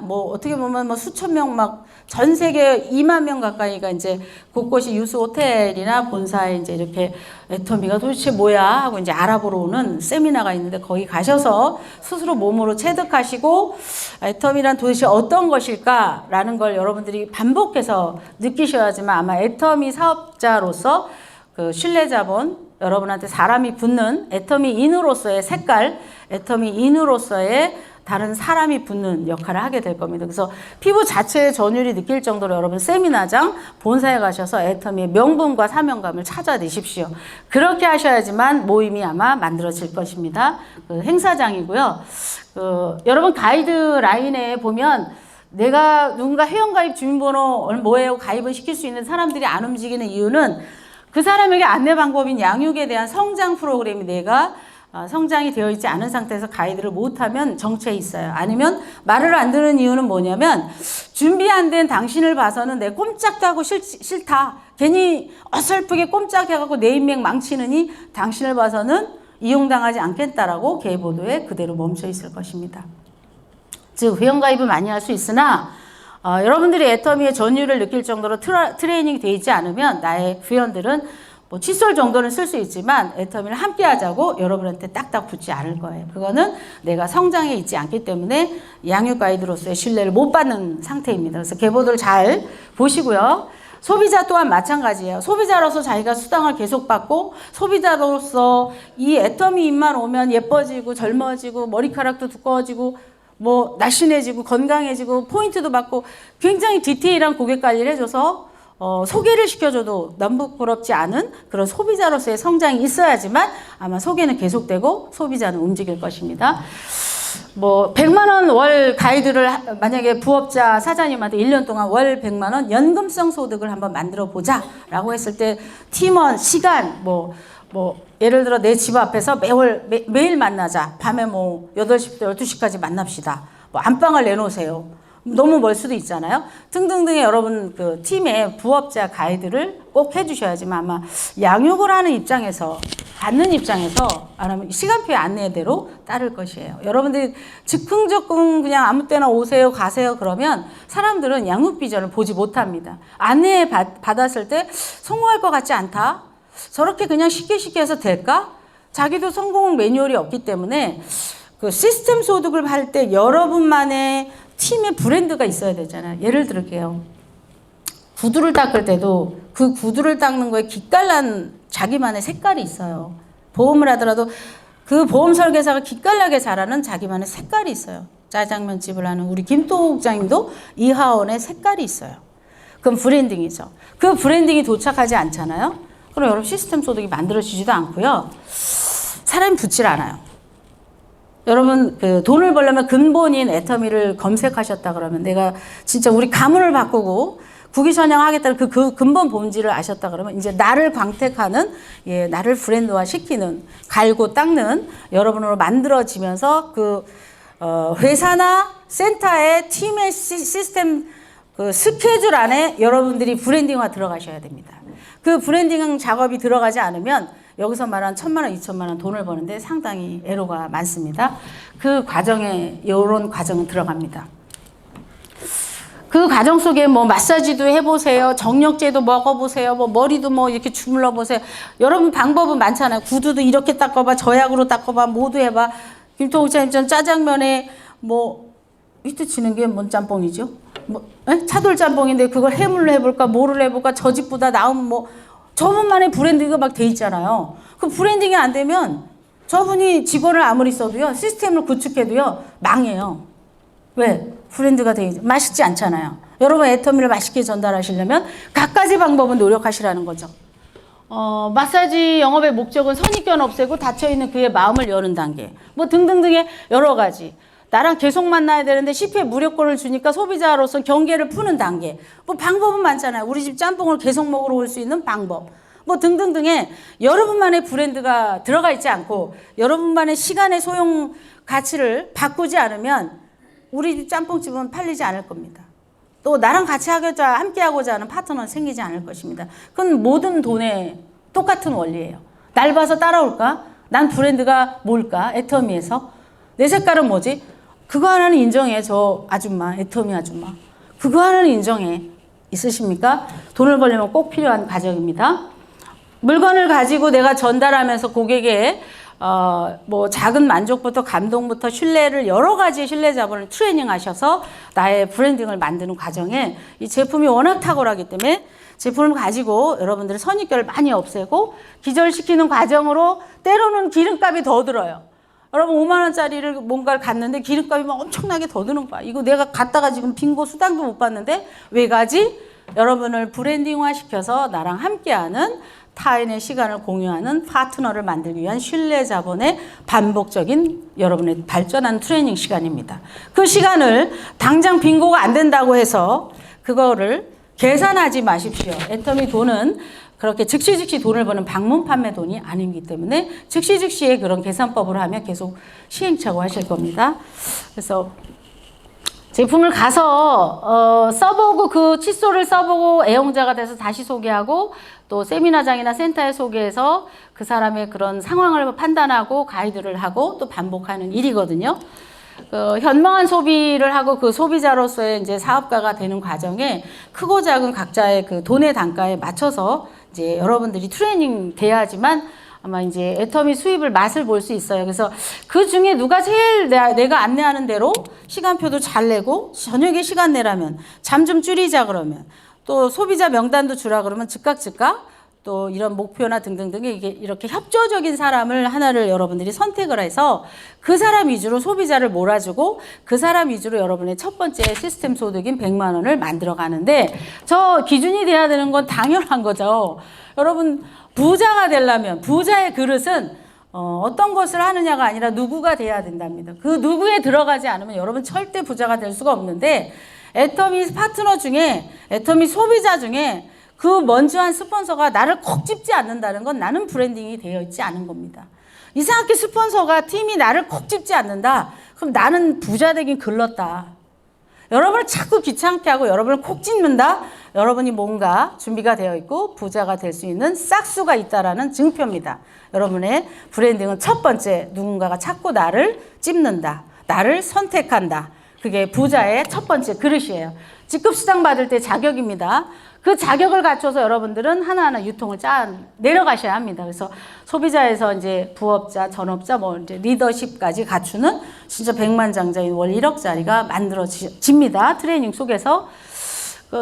어떻게 보면 수천 명 막 전 세계 2만 명 가까이가 이제 곳곳이 유수 호텔이나 본사에 이제 이렇게 애터미가 도대체 뭐야 하고 이제 알아보러 오는 세미나가 있는데 거기 가셔서 스스로 몸으로 체득하시고 애터미란 도대체 어떤 것일까라는 걸 여러분들이 반복해서 느끼셔야지만 아마 애터미 사업자로서 그 신뢰자본 여러분한테 사람이 붙는 애터미인으로서의 색깔, 애터미인으로서의 다른 사람이 붙는 역할을 하게 될 겁니다. 그래서 피부 자체의 전율이 느낄 정도로 여러분 세미나장 본사에 가셔서 애터미의 명분과 사명감을 찾아내십시오. 그렇게 하셔야지만 모임이 아마 만들어질 것입니다. 그 행사장이고요. 여러분 가이드라인에 보면 내가 누군가 회원가입 주민번호 뭐예요? 가입을 시킬 수 있는 사람들이 안 움직이는 이유는 그 사람에게 안내 방법인 양육에 대한 성장 프로그램이 내가 성장이 되어 있지 않은 상태에서 가이드를 못하면 정체에 있어요. 아니면 말을 안 듣는 이유는 뭐냐면 준비 안 된 당신을 봐서는 내 꼼짝도 하고 싫다. 괜히 어설프게 꼼짝해갖고 내 인맥 망치느니 당신을 봐서는 이용당하지 않겠다라고 계보도에 그대로 멈춰 있을 것입니다. 즉 회원가입을 많이 할 수 있으나 여러분들이 애터미의 전율을 느낄 정도로 트레이닝이 되어 있지 않으면 나의 회원들은 뭐 칫솔 정도는 쓸 수 있지만 애터미를 함께 하자고 여러분한테 딱딱 붙지 않을 거예요. 그거는 내가 성장해 있지 않기 때문에 양육 가이드로서의 신뢰를 못 받는 상태입니다. 그래서 계보도를 잘 보시고요. 소비자 또한 마찬가지예요. 소비자로서 자기가 수당을 계속 받고 소비자로서 이 애터미 잎만 오면 예뻐지고 젊어지고 머리카락도 두꺼워지고 뭐 날씬해지고 건강해지고 포인트도 받고 굉장히 디테일한 고객 관리를 해줘서 소개를 시켜줘도 남부끄럽지 않은 그런 소비자로서의 성장이 있어야지만 아마 소개는 계속되고 소비자는 움직일 것입니다. 뭐 100만 원 월 가이드를 만약에 부업자 사장님한테 1년 동안 월 100만 원 연금성 소득을 한번 만들어 보자 라고 했을 때 팀원 시간 뭐 예를 들어 내 집 앞에서 매일 만나자. 밤에 뭐 8시부터 12시까지 만납시다. 뭐 안방을 내놓으세요. 너무 멀 수도 있잖아요. 등등등의 여러분 그 팀의 부업자 가이드를 꼭 해주셔야지만 아마 양육을 하는 입장에서 받는 입장에서 아니면 시간표의 안내대로 따를 것이에요. 여러분들이 즉흥적금 그냥 아무 때나 오세요 가세요 그러면 사람들은 양육 비전을 보지 못합니다. 안내 받았을 때 성공할 것 같지 않다. 저렇게 그냥 쉽게 해서 될까? 자기도 성공 매뉴얼이 없기 때문에 그 시스템 소득을 할 때 여러분만의 팀의 브랜드가 있어야 되잖아요. 예를 들게요. 구두를 닦을 때도 그 구두를 닦는 거에 기깔난 자기만의 색깔이 있어요. 보험을 하더라도 그 보험 설계사가 기깔나게 잘하는 자기만의 색깔이 있어요. 짜장면집을 하는 우리 김동욱 국장님도 이하원의 색깔이 있어요. 그건 브랜딩이죠. 그 브랜딩이 도착하지 않잖아요. 그럼 여러분 시스템 소득이 만들어지지도 않고요. 사람이 붙질 않아요. 여러분 그 돈을 벌려면 근본인 애터미를 검색하셨다 그러면 내가 진짜 우리 가문을 바꾸고 국위선양하겠다는 그 근본 본질을 아셨다 그러면 이제 나를 광택하는 나를 브랜드화 시키는 갈고 닦는 여러분으로 만들어지면서 그 회사나 센터의 팀의 시스템 그 스케줄 안에 여러분들이 브랜딩화 들어가셔야 됩니다. 그 브랜딩 작업이 들어가지 않으면 여기서 말한 1,000만 원, 2,000만 원 돈을 버는데 상당히 애로가 많습니다. 그 과정에 이런 과정은 들어갑니다. 그 과정 속에 뭐 마사지도 해보세요. 정력제도 먹어보세요. 뭐 머리도 뭐 이렇게 주물러 보세요. 여러분 방법은 많잖아요. 구두도 이렇게 닦아봐. 저약으로 닦아봐. 모두 해봐. 김동욱장님 전 짜장면에 뭐 이때 치는 게 뭔 짬뽕이죠? 뭐 차돌 짬뽕인데 그걸 해물로 해볼까? 뭐를 해볼까? 저 집보다 나은 뭐 저분만의 브랜딩이 막 돼 있잖아요. 그 브랜딩이 안 되면 저분이 직원을 아무리 써도요. 시스템을 구축해도요. 망해요. 왜? 브랜드가 돼 있지. 맛있지 않잖아요. 여러분 애터미를 맛있게 전달하시려면 갖가지 방법은 노력하시라는 거죠. 마사지 영업의 목적은 선입견 없애고 닫혀있는 그의 마음을 여는 단계. 뭐 등등등의 여러 가지. 나랑 계속 만나야 되는데 CP에 무료권을 주니까 소비자로서 경계를 푸는 단계. 뭐 방법은 많잖아요. 우리 집 짬뽕을 계속 먹으러 올 수 있는 방법. 뭐 등등등의 여러분만의 브랜드가 들어가 있지 않고 여러분만의 시간의 소용 가치를 바꾸지 않으면 우리 집 짬뽕집은 팔리지 않을 겁니다. 또 나랑 같이 함께 하고자 하는 파트너는 생기지 않을 것입니다. 그건 모든 돈의 똑같은 원리예요. 날 봐서 따라올까? 난 브랜드가 뭘까? 애터미에서. 내 색깔은 뭐지? 그거 하나는 인정해. 저 아줌마, 애터미 아줌마. 그거 하나는 인정해. 있으십니까? 돈을 벌려면 꼭 필요한 과정입니다. 물건을 가지고 내가 전달하면서 고객의 뭐 작은 만족부터 감동부터 신뢰를 여러 가지 신뢰 자본을 트레이닝 하셔서 나의 브랜딩을 만드는 과정에 이 제품이 워낙 탁월하기 때문에 제품을 가지고 여러분들의 선입견을 많이 없애고 기절시키는 과정으로 때로는 기름값이 더 들어요. 여러분 5만 원짜리를 뭔가를 갔는데 기름값이 막 엄청나게 더 드는 거야. 이거 내가 갔다가 지금 빙고 수당도 못 받는데 왜 가지? 여러분을 브랜딩화 시켜서 나랑 함께하는 타인의 시간을 공유하는 파트너를 만들기 위한 신뢰 자본의 반복적인 여러분의 발전한 트레이닝 시간입니다. 그 시간을 당장 빙고가 안 된다고 해서 그거를 계산하지 마십시오. 애터미 돈은 그렇게 즉시 돈을 버는 방문 판매 돈이 아니기 때문에 즉시의 그런 계산법으로 하면 계속 시행착오 하실 겁니다. 그래서 제품을 가서 써보고 그 칫솔을 써보고 애용자가 돼서 다시 소개하고 또 세미나장이나 센터에 소개해서 그 사람의 그런 상황을 판단하고 가이드를 하고 또 반복하는 일이거든요. 현명한 소비를 하고 그 소비자로서의 이제 사업가가 되는 과정에 크고 작은 각자의 그 돈의 단가에 맞춰서 이제 여러분들이 트레이닝 돼야지만 아마 이제 애터미 수입을 맛을 볼 수 있어요. 그래서 그 중에 누가 제일 내가 안내하는 대로 시간표도 잘 내고 저녁에 시간 내라면 잠 좀 줄이자 그러면 또 소비자 명단도 주라 그러면 즉각 또 이런 목표나 등등등에 이게 이렇게 협조적인 사람을 하나를 여러분들이 선택을 해서 그 사람 위주로 소비자를 몰아주고 그 사람 위주로 여러분의 첫 번째 시스템 소득인 100만 원을 만들어 가는데 저 기준이 돼야 되는 건 당연한 거죠. 여러분 부자가 되려면 부자의 그릇은 어떤 것을 하느냐가 아니라 누구가 돼야 된답니다. 그 누구에 들어가지 않으면 여러분 절대 부자가 될 수가 없는데 애터미 파트너 중에 애터미 소비자 중에 그 먼지한 스폰서가 나를 콕 집지 않는다는 건 나는 브랜딩이 되어 있지 않은 겁니다. 이상하게 스폰서가 팀이 나를 콕 집지 않는다. 그럼 나는 부자 되긴 글렀다. 여러분을 자꾸 귀찮게 하고 여러분을 콕 집는다. 여러분이 뭔가 준비가 되어 있고 부자가 될 수 있는 싹수가 있다라는 증표입니다. 여러분의 브랜딩은 첫 번째 누군가가 자꾸 나를 찝는다. 나를 선택한다. 그게 부자의 첫 번째 그릇이에요. 직급수당 받을 때 자격입니다. 그 자격을 갖춰서 여러분들은 하나하나 유통을 내려가셔야 합니다. 그래서 소비자에서 이제 부업자, 전업자, 뭐 이제 리더십까지 갖추는 진짜 백만장자인 월 1억짜리가 만들어집니다. 트레이닝 속에서.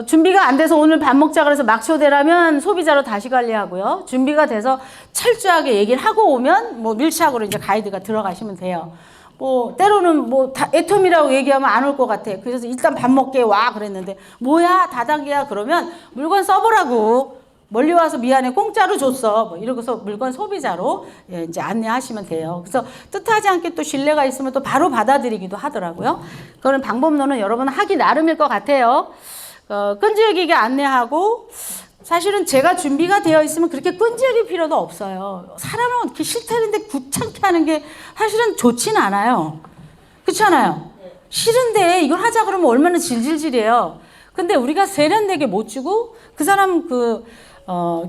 준비가 안 돼서 오늘 밥 먹자 그래서 막 초대라면 소비자로 다시 관리하고요. 준비가 돼서 철저하게 얘기를 하고 오면 뭐 밀착으로 이제 가이드가 들어가시면 돼요. 뭐 때로는 뭐 애텀이라고 얘기하면 안 올 것 같아. 그래서 일단 밥 먹게 와 그랬는데 뭐야 다단계야 그러면 물건 써보라고 멀리 와서 미안해 공짜로 줬어 뭐 이러고서 물건 소비자로 이제 안내하시면 돼요. 그래서 뜻하지 않게 또 신뢰가 있으면 또 바로 받아들이기도 하더라고요. 그런 방법론은 여러분 하기 나름일 것 같아요. 끈질기게 안내하고 사실은 제가 준비가 되어 있으면 그렇게 끈질길 필요도 없어요. 사람은 이렇게 싫다는데 귀찮게 하는 게 사실은 좋지는 않아요. 그렇잖아요. 싫은데 이걸 하자 그러면 얼마나 질질질해요. 근데 우리가 세련되게 못 주고 그 사람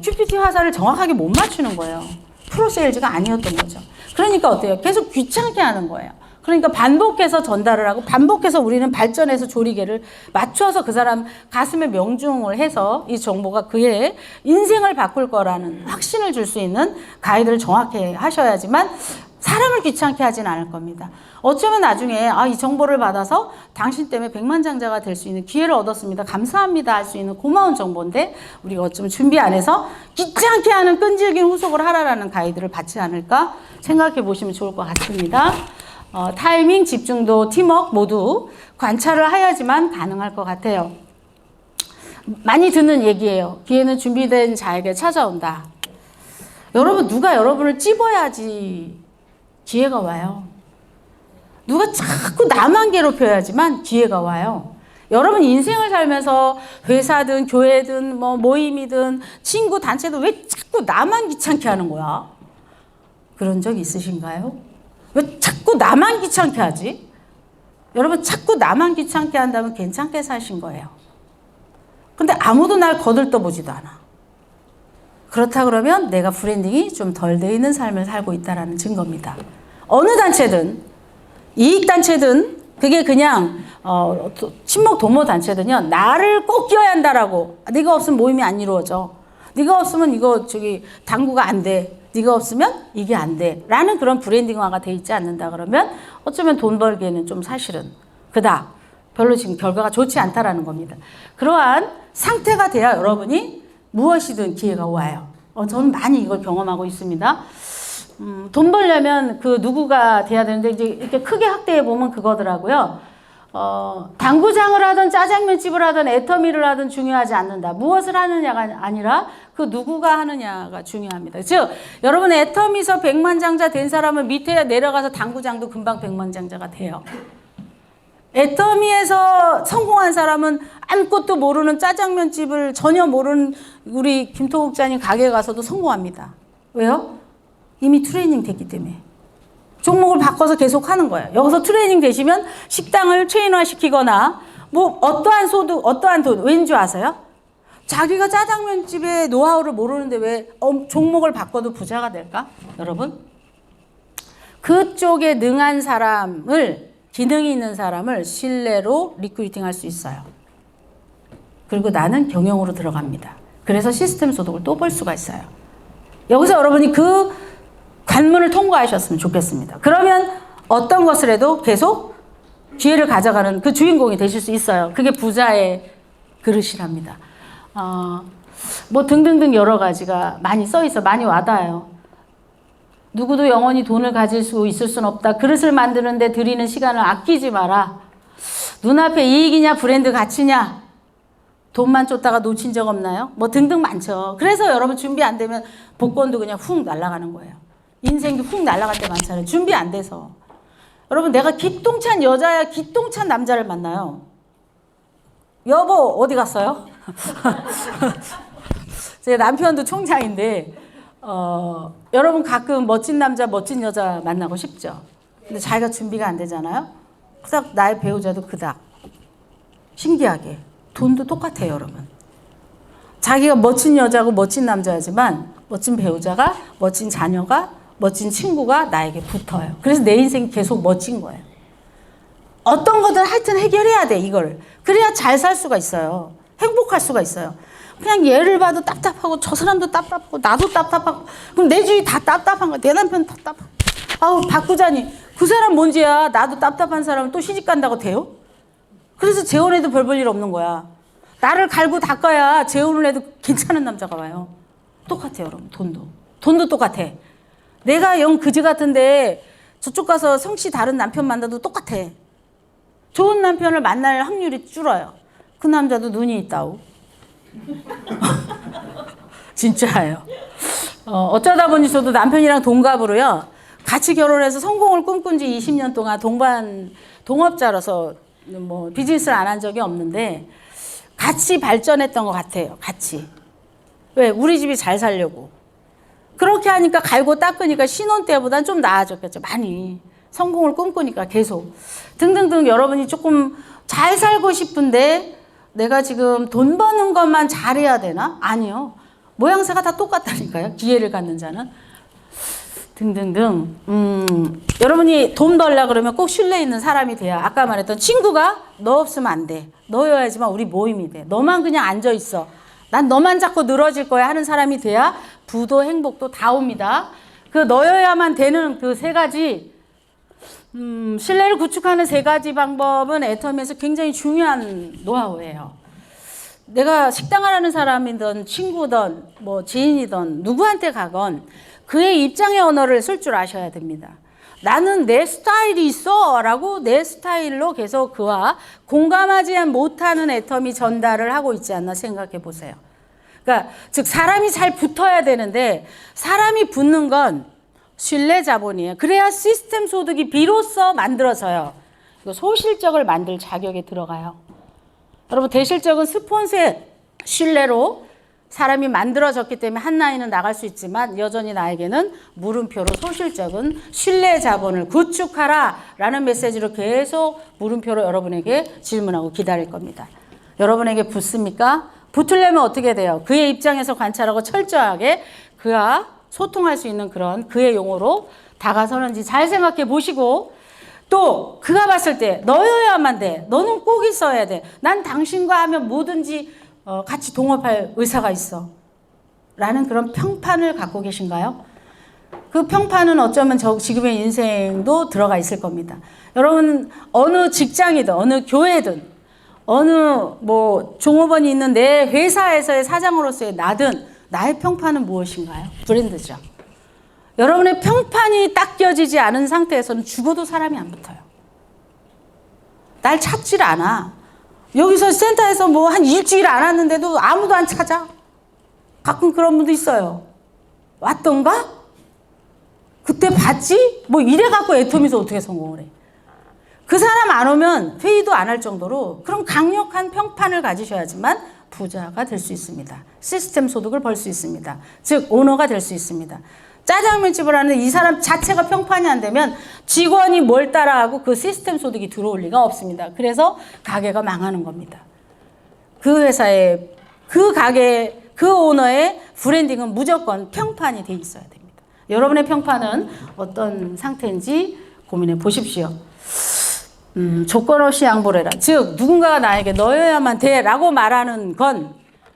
QPT 화살을 정확하게 못 맞추는 거예요. 프로세일즈가 아니었던 거죠. 그러니까 어때요? 계속 귀찮게 하는 거예요. 그러니까 반복해서 전달을 하고 반복해서 우리는 발전해서 조리개를 맞춰서 그 사람 가슴에 명중을 해서 이 정보가 그의 인생을 바꿀 거라는 확신을 줄 수 있는 가이드를 정확히 하셔야지만 사람을 귀찮게 하진 않을 겁니다. 어쩌면 나중에 이 정보를 받아서 당신 때문에 백만장자가 될 수 있는 기회를 얻었습니다. 감사합니다 할 수 있는 고마운 정보인데 우리가 어쩌면 준비 안 해서 귀찮게 하는 끈질긴 후속을 하라라는 가이드를 받지 않을까 생각해 보시면 좋을 것 같습니다. 타이밍, 집중도, 팀워크 모두 관찰을 해야지만 가능할 것 같아요. 많이 듣는 얘기예요. 기회는 준비된 자에게 찾아온다. 여러분 누가 여러분을 찝어야지 기회가 와요. 누가 자꾸 나만 괴롭혀야지만 기회가 와요. 여러분 인생을 살면서 회사든 교회든 뭐 모임이든 친구 단체든 왜 자꾸 나만 귀찮게 하는 거야? 그런 적 있으신가요? 왜 자꾸 나만 귀찮게 하지? 여러분 자꾸 나만 귀찮게 한다면 괜찮게 사신 거예요. 근데 아무도 날 거들떠보지도 않아. 그렇다 그러면 내가 브랜딩이 좀 덜 돼 있는 삶을 살고 있다는 증거입니다. 어느 단체든 이익단체든 그게 그냥 친목 도모 단체든요. 나를 꼭 끼워야 한다라고. 네가 없으면 모임이 안 이루어져. 네가 없으면 이거 당구가 안 돼. 네가 없으면 이게 안 돼. 라는 그런 브랜딩화가 돼 있지 않는다 그러면 어쩌면 돈 벌기에는 좀 사실은 그닥 별로 지금 결과가 좋지 않다라는 겁니다. 그러한 상태가 돼야 여러분이 무엇이든 기회가 와요. 저는 많이 이걸 경험하고 있습니다. 돈 벌려면 그 누구가 돼야 되는데 이제 이렇게 크게 확대해 보면 그거더라고요. 당구장을 하든 짜장면집을 하든 애터미를 하든 중요하지 않는다. 무엇을 하느냐가 아니라 그 누구가 하느냐가 중요합니다. 즉 여러분 애터미에서 백만장자 된 사람은 밑에 내려가서 당구장도 금방 백만장자가 돼요. 애터미에서 성공한 사람은 아무것도 모르는 짜장면 집을 전혀 모르는 우리 김토국장님 가게에 가서도 성공합니다. 왜요? 이미 트레이닝 됐기 때문에. 종목을 바꿔서 계속 하는 거예요. 여기서 트레이닝 되시면 식당을 체인화 시키거나 뭐 어떠한 소득, 어떠한 돈, 왠지 아세요? 자기가 짜장면집의 노하우를 모르는데 왜 종목을 바꿔도 부자가 될까? 여러분? 그쪽에 능한 사람을, 기능이 있는 사람을 신뢰로 리크루팅 할 수 있어요. 그리고 나는 경영으로 들어갑니다. 그래서 시스템 소득을 또 벌 수가 있어요. 여기서 여러분이 그 관문을 통과하셨으면 좋겠습니다. 그러면 어떤 것을 해도 계속 기회를 가져가는 그 주인공이 되실 수 있어요. 그게 부자의 그릇이랍니다. 뭐 등등등 여러 가지가 많이 써 있어. 많이 와닿아요. 누구도 영원히 돈을 가질 수 있을 순 없다. 그릇을 만드는데 들이는 시간을 아끼지 마라. 눈앞에 이익이냐 브랜드 가치냐. 돈만 쫓다가 놓친 적 없나요? 뭐 등등 많죠. 그래서 여러분 준비 안 되면 복권도 그냥 훅 날아가는 거예요. 인생도 훅 날아갈 때 많잖아요. 준비 안 돼서. 여러분 내가 기똥찬 여자야 기똥찬 남자를 만나요. 여보 어디 갔어요? 제 남편도 총장인데 여러분 가끔 멋진 남자 멋진 여자 만나고 싶죠. 근데 자기가 준비가 안 되잖아요. 그닥 나의 배우자도 그닥 신기하게 돈도 똑같아요. 여러분 자기가 멋진 여자고 멋진 남자지만 멋진 배우자가 멋진 자녀가 멋진 친구가 나에게 붙어요. 그래서 내 인생이 계속 멋진 거예요. 어떤 거든 하여튼 해결해야 돼 이걸. 그래야 잘 살 수가 있어요. 행복할 수가 있어요. 그냥 얘를 봐도 답답하고 저 사람도 답답하고 나도 답답하고 그럼 내 주위 다 답답한 거야. 내 남편 답답하고 아우 박 부자님 그 사람 뭔지야. 나도 답답한 사람은 또 시집 간다고 돼요? 그래서 재혼해도 별 볼 일 없는 거야. 나를 갈고 닦아야 재혼을 해도 괜찮은 남자가 와요. 똑같아요 여러분. 돈도 똑같아. 내가 영 그지 같은데 저쪽 가서 성씨 다른 남편 만나도 똑같아. 좋은 남편을 만날 확률이 줄어요. 그 남자도 눈이 있다고. 진짜예요. 어쩌다 보니 저도 남편이랑 동갑으로요. 같이 결혼해서 성공을 꿈꾼 지 20년 동안 동업자로서 뭐 비즈니스를 안 한 적이 없는데 같이 발전했던 것 같아요. 같이. 왜? 우리 집이 잘 살려고. 그렇게 하니까 갈고 닦으니까 신혼 때보단 좀 나아졌겠죠. 많이. 성공을 꿈꾸니까 계속. 등등등 여러분이 조금 잘 살고 싶은데 내가 지금 돈 버는 것만 잘해야 되나? 아니요. 모양새가 다 똑같다니까요. 기회를 갖는 자는. 등등등. 여러분이 돈 벌려고 그러면 꼭 신뢰 있는 사람이 돼야. 아까 말했던 친구가 너 없으면 안 돼. 너여야지만 우리 모임이 돼. 너만 그냥 앉아 있어. 난 너만 자꾸 늘어질 거야 하는 사람이 돼야 부도 행복도 다 옵니다. 그 너여야만 되는 그 세 가지 신뢰를 구축하는 세 가지 방법은 애터미에서 굉장히 중요한 노하우예요. 내가 식당을 하는 사람이든 친구든 뭐 지인이든 누구한테 가건 그의 입장의 언어를 쓸 줄 아셔야 됩니다. 나는 내 스타일이 있어 라고 내 스타일로 계속 그와 공감하지 못하는 애터미 전달을 하고 있지 않나 생각해 보세요. 그러니까 즉 사람이 잘 붙어야 되는데 사람이 붙는 건 신뢰 자본이에요. 그래야 시스템 소득이 비로소 만들어져요. 이거 소실적을 만들 자격에 들어가요. 여러분 대실적은 스폰서의 신뢰로 사람이 만들어졌기 때문에 한 라인은 나갈 수 있지만 여전히 나에게는 물음표로 소실적은 신뢰 자본을 구축하라 라는 메시지로 계속 물음표로 여러분에게 질문하고 기다릴 겁니다. 여러분에게 붙습니까? 붙으려면 어떻게 돼요? 그의 입장에서 관찰하고 철저하게 그와 소통할 수 있는 그런 그의 용어로 다가서는지 잘 생각해 보시고 또 그가 봤을 때 너여야만 돼. 너는 꼭 있어야 돼. 난 당신과 하면 뭐든지 같이 동업할 의사가 있어. 라는 그런 평판을 갖고 계신가요? 그 평판은 어쩌면 지금의 인생도 들어가 있을 겁니다. 여러분 어느 직장이든 어느 교회든 어느 뭐 종업원이 있는 내 회사에서의 사장으로서의 나든 나의 평판은 무엇인가요? 브랜드죠. 여러분의 평판이 딱 껴지지 않은 상태에서는 죽어도 사람이 안 붙어요. 날 찾질 않아. 여기서 센터에서 뭐 한 일주일 안 왔는데도 아무도 안 찾아. 가끔 그런 분도 있어요. 왔던가? 그때 봤지? 뭐 이래갖고 애터미에서 어떻게 성공을 해. 그 사람 안 오면 회의도 안 할 정도로 그런 강력한 평판을 가지셔야지만 부자가 될 수 있습니다. 시스템 소득을 벌 수 있습니다. 즉 오너가 될 수 있습니다. 짜장면집을 하는데 이 사람 자체가 평판이 안 되면 직원이 뭘 따라하고 그 시스템 소득이 들어올 리가 없습니다. 그래서 가게가 망하는 겁니다. 그 회사의, 그 가게, 그 오너의 브랜딩은 무조건 평판이 돼 있어야 됩니다. 여러분의 평판은 어떤 상태인지 고민해 보십시오. 조건 없이 양보를 해라. 즉 누군가가 나에게 너여야만 돼 라고 말하는 건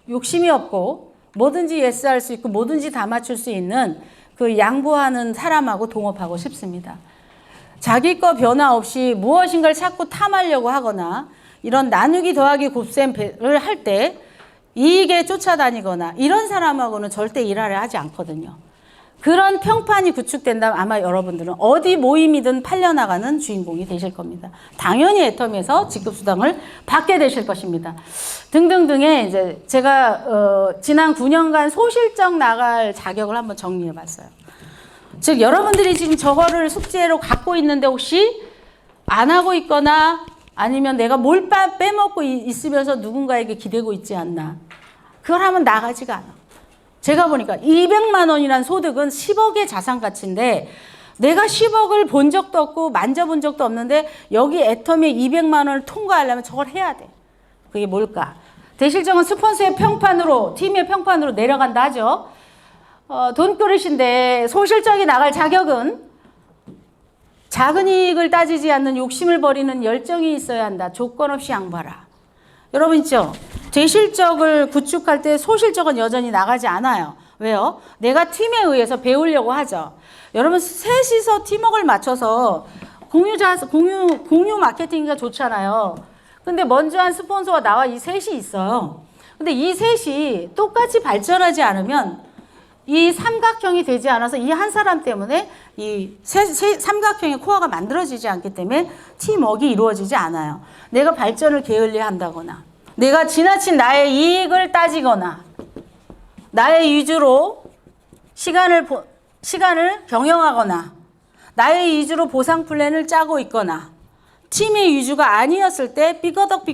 욕심이 없고 뭐든지 예스할 수 있고 뭐든지 다 맞출 수 있는 그 양보하는 사람하고 동업하고 싶습니다. 자기 거 변화 없이 무엇인가를 자꾸 탐하려고 하거나 이런 나누기 더하기 곱셈을 할 때 이익에 쫓아다니거나 이런 사람하고는 절대 일하려 하지 않거든요. 그런 평판이 구축된다면 아마 여러분들은 어디 모임이든 팔려나가는 주인공이 되실 겁니다. 당연히 애터미에서 직급수당을 받게 되실 것입니다. 등등등의 이제 제가 지난 9년간 소실적 나갈 자격을 한번 정리해 봤어요. 즉 여러분들이 지금 저거를 숙제로 갖고 있는데 혹시 안 하고 있거나 아니면 내가 뭘 빼먹고 있으면서 누군가에게 기대고 있지 않나. 그걸 하면 나가지가 않아. 제가 보니까 200만 원이란 소득은 10억의 자산 가치인데 내가 10억을 본 적도 없고 만져본 적도 없는데 여기 애터미에 200만 원을 통과하려면 저걸 해야 돼. 그게 뭘까? 대실적은 스폰서의 평판으로, 팀의 평판으로 내려간다 하죠. 돈그릇인데 소실적이 나갈 자격은 작은 이익을 따지지 않는 욕심을 버리는 열정이 있어야 한다. 조건 없이 양보하라. 여러분 있죠? 대실적을 구축할 때 소실적은 여전히 나가지 않아요. 왜요? 내가 팀에 의해서 배우려고 하죠. 여러분 셋이서 팀워크를 맞춰서 공유 마케팅이 좋잖아요. 근데 먼저 한 스폰서가 나와 이 셋이 있어요. 근데 이 셋이 똑같이 발전하지 않으면 이 삼각형이 되지 않아서 이 한 사람 때문에 이 삼각형의 코어가 만들어지지 않기 때문에 팀워크가 이루어지지 않아요. 내가 발전을 게을리한다거나 내가 지나친 나의 이익을 따지거나 나의 위주로 시간을 경영하거나 나의 위주로 보상 플랜을 짜고 있거나 팀의 위주가 아니었을 때 삐거덕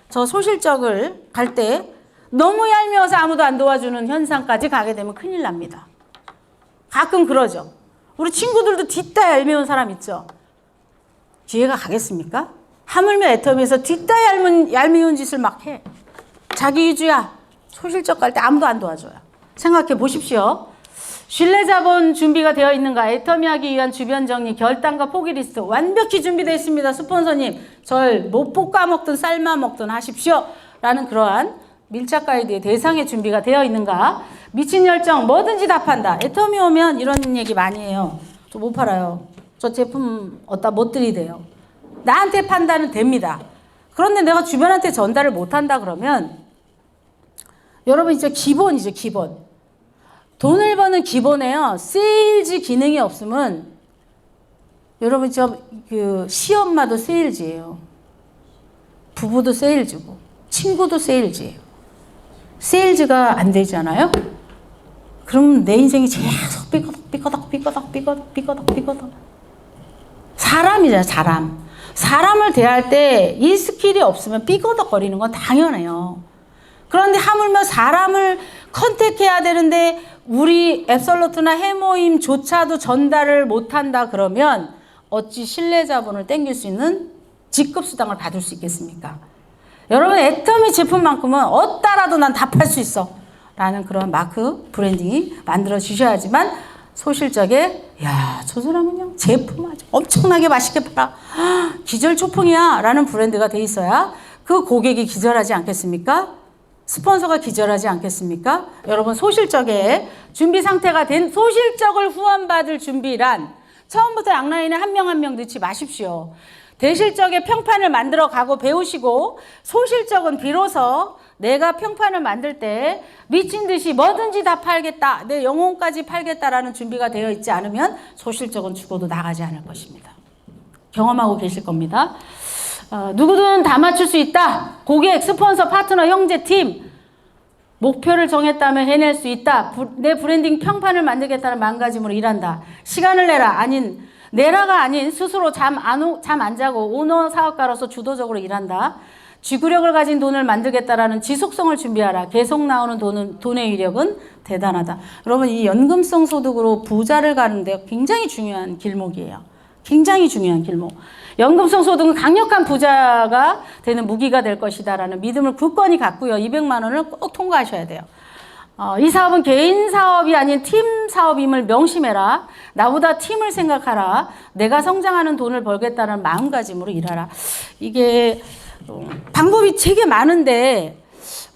저 소실적을 갈 때 너무 얄미워서 아무도 안 도와주는 현상까지 가게 되면 큰일 납니다. 가끔 그러죠. 우리 친구들도 뒷다 얄미운 사람 있죠. 기회가 가겠습니까? 하물며 애터미에서 뒷다 얄미운 짓을 막 해. 자기 위주야. 소실적 갈 때 아무도 안 도와줘요. 생각해 보십시오. 신뢰자본 준비가 되어 있는가? 애터미하기 위한 주변 정리, 결단과 포기 리스트 완벽히 준비되어 있습니다. 스폰서님, 절 못 볶아 먹든 삶아 먹든 하십시오. 라는 그러한 밀착 가이드의 대상의 준비가 되어 있는가? 미친 열정 뭐든지 다 판다. 애터미 오면 이런 얘기 많이 해요. 저 못 팔아요. 저 제품 어디다 못 들이대요. 나한테 판단은 됩니다. 그런데 내가 주변한테 전달을 못한다 그러면 여러분 이제 기본이죠. 기본. 돈을 버는 기본에요. 세일즈 기능이 없으면 여러분 그 시엄마도 세일즈예요. 부부도 세일즈고 친구도 세일즈예요. 세일즈가 안 되잖아요. 그럼 내 인생이 계속 삐거덕. 사람이잖아요. 사람을 대할 때 이 스킬이 없으면 삐거덕거리는 건 당연해요. 그런데 하물며 사람을 컨택해야 되는데 우리 앱솔루트나 해모임조차도 전달을 못한다 그러면 어찌 신뢰자본을 땡길 수 있는 직급수당을 받을 수 있겠습니까? 여러분 애터미 제품만큼은 어디다라도 난 다 팔 수 있어 라는 그런 마크 브랜딩이 만들어 주셔야지만 소실적에 야, 저 사람은 그냥 제품 아주 엄청나게 맛있게 팔아 기절초풍이야 라는 브랜드가 돼 있어야 그 고객이 기절하지 않겠습니까? 스폰서가 기절하지 않겠습니까? 여러분 소실적에 준비 상태가 된 소실적을 후원받을 준비란 처음부터 양라인에 한 명 한 명 넣지 마십시오. 대실적의 평판을 만들어 가고 배우시고 소실적은 비로소 내가 평판을 만들 때 미친 듯이 뭐든지 다 팔겠다. 내 영혼까지 팔겠다라는 준비가 되어 있지 않으면 소실적은 죽어도 나가지 않을 것입니다. 경험하고 계실 겁니다. 누구든 다 맞출 수 있다. 고객, 스폰서, 파트너, 형제, 팀. 목표를 정했다면 해낼 수 있다. 내 브랜딩 평판을 만들겠다는 마음가짐으로 일한다. 시간을 내라. 아닌 내라가 아닌 스스로 잠 안 자고 오너 사업가로서 주도적으로 일한다. 지구력을 가진 돈을 만들겠다라는 지속성을 준비하라. 계속 나오는 돈의 위력은 대단하다. 여러분, 이 연금성 소득으로 부자를 가는데 굉장히 중요한 길목이에요. 굉장히 중요한 길목. 연금성 소득은 강력한 부자가 되는 무기가 될 것이다라는 믿음을 굳건히 갖고요. 200만 원을 꼭 통과하셔야 돼요. 이 사업은 개인 사업이 아닌 팀 사업임을 명심해라. 나보다 팀을 생각하라. 내가 성장하는 돈을 벌겠다는 마음가짐으로 일하라. 이게 방법이 되게 많은데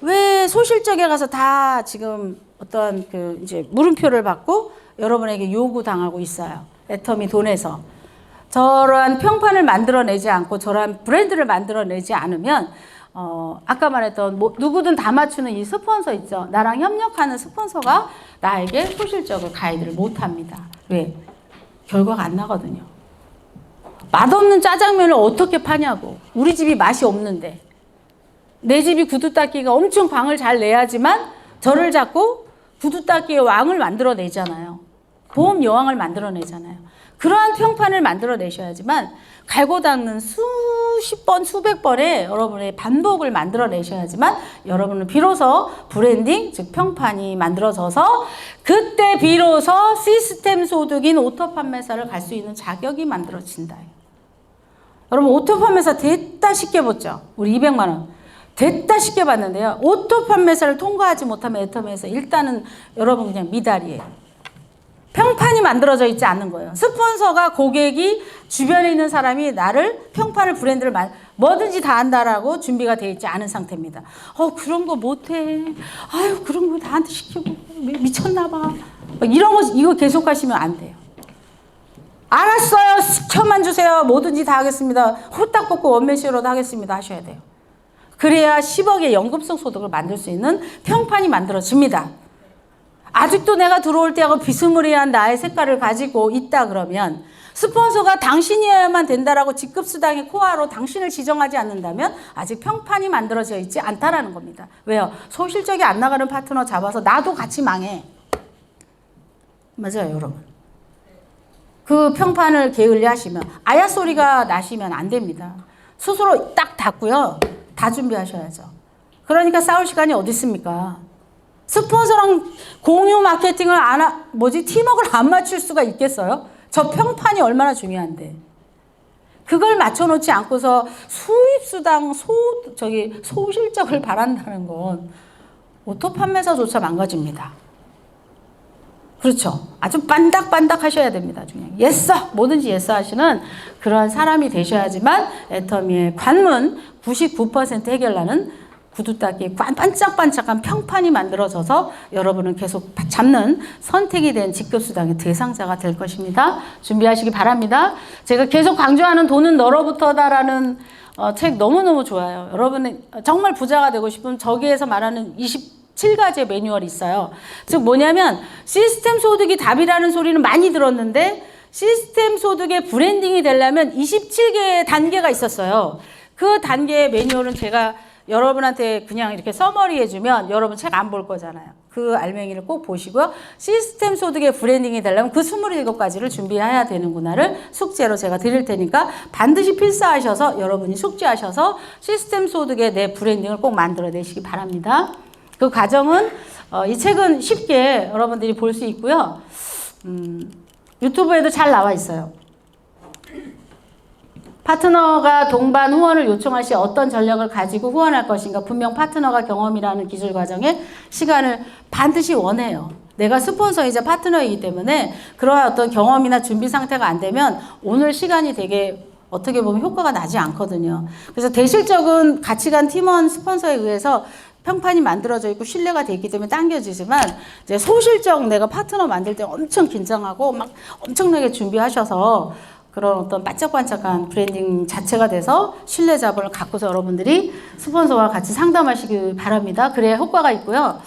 왜 소실적에 가서 다 지금 어떤 그 이제 물음표를 받고 여러분에게 요구당하고 있어요. 애터미 돈에서. 저러한 평판을 만들어내지 않고 저러한 브랜드를 만들어내지 않으면 아까 말했던 누구든 다 맞추는 이 스폰서 있죠. 나랑 협력하는 스폰서가 나에게 소실적을 가이드를 못합니다. 왜? 결과가 안 나거든요. 맛없는 짜장면을 어떻게 파냐고. 우리 집이 맛이 없는데. 내 집이 구두닦이가 엄청 광을 잘 내야지만 저를 잡고 구두닦이의 왕을 만들어내잖아요. 보험 여왕을 만들어내잖아요. 그러한 평판을 만들어내셔야지만 갈고 닦는 수십 번, 수백 번의 여러분의 반복을 만들어내셔야지만 여러분은 비로소 브랜딩, 즉 평판이 만들어져서 그때 비로소 시스템 소득인 오토 판매사를 갈 수 있는 자격이 만들어진다. 여러분, 오토 판매사 됐다 쉽게 봤죠? 우리 200만 원. 됐다 쉽게 봤는데요. 오토 판매사를 통과하지 못하면 애터미에서 일단은 여러분 그냥 미달이에요. 평판이 만들어져 있지 않는 거예요. 스폰서가 고객이 주변에 있는 사람이 나를 평판을 브랜드를 뭐든지 다 한다라고 준비가 되어 있지 않은 상태입니다. 그런 거 못해. 아유, 그런 거 나한테 시키고 미쳤나 봐. 이런 거 이거 계속 하시면 안 돼요. 알았어요. 시켜만 주세요. 뭐든지 다 하겠습니다. 홀딱 벗고 원맨쇼로도 하겠습니다. 하셔야 돼요. 그래야 10억의 연금성 소득을 만들 수 있는 평판이 만들어집니다. 아직도 내가 들어올 때하고 비스무리한 나의 색깔을 가지고 있다 그러면 스폰서가 당신이어야만 된다라고 직급수당의 코어로 당신을 지정하지 않는다면 아직 평판이 만들어져 있지 않다라는 겁니다. 왜요? 소실적이 안 나가는 파트너 잡아서 나도 같이 망해. 맞아요, 여러분. 그 평판을 게을리하시면 아야 소리가 나시면 안 됩니다. 스스로 딱 닫고요. 다 준비하셔야죠. 그러니까 싸울 시간이 어디 있습니까? 스폰서랑 공유 마케팅을 팀워크를 안 맞출 수가 있겠어요? 저 평판이 얼마나 중요한데. 그걸 맞춰놓지 않고서 수입수당, 소실적을 바란다는 건 오토 판매사조차 망가집니다. 그렇죠. 아주 반닥반닥 하셔야 됩니다. 그냥 예서, 뭐든지 예서 하시는 그러한 사람이 되셔야지만 애터미의 관문 99% 해결하는 구두닦이 반짝반짝한 평판이 만들어져서 여러분은 계속 잡는 선택이 된 직급수당의 대상자가 될 것입니다. 준비하시기 바랍니다. 제가 계속 강조하는 돈은 너로부터다라는 책 너무너무 좋아요. 여러분은 정말 부자가 되고 싶으면 저기에서 말하는 27가지의 매뉴얼이 있어요. 즉 뭐냐면 시스템 소득이 답이라는 소리는 많이 들었는데 시스템 소득의 브랜딩이 되려면 27개의 단계가 있었어요. 그 단계의 매뉴얼은 제가 여러분한테 그냥 이렇게 서머리 해주면 여러분 책 안 볼 거잖아요. 그 알맹이를 꼭 보시고요. 시스템 소득의 브랜딩이 되려면 그 27가지를 준비해야 되는구나를 숙제로 제가 드릴 테니까 반드시 필사하셔서 여러분이 숙지하셔서 시스템 소득의 내 브랜딩을 꼭 만들어내시기 바랍니다. 그 과정은 이 책은 쉽게 여러분들이 볼 수 있고요. 유튜브에도 잘 나와 있어요. 파트너가 동반 후원을 요청할 시 어떤 전략을 가지고 후원할 것인가. 분명 파트너가 경험이라는 기술 과정에 시간을 반드시 원해요. 내가 스폰서이자 파트너이기 때문에 그러한 어떤 경험이나 준비 상태가 안 되면 오늘 시간이 되게 어떻게 보면 효과가 나지 않거든요. 그래서 대실적인 가치관 팀원 스폰서에 의해서 평판이 만들어져 있고 신뢰가 돼 있기 때문에 당겨지지만 이제 소실적 내가 파트너 만들 때 엄청 긴장하고 막 엄청나게 준비하셔서 그런 어떤 반짝반짝한 브랜딩 자체가 돼서 신뢰 자본을 갖고서 여러분들이 스폰서와 같이 상담하시기 바랍니다. 그래야 효과가 있고요.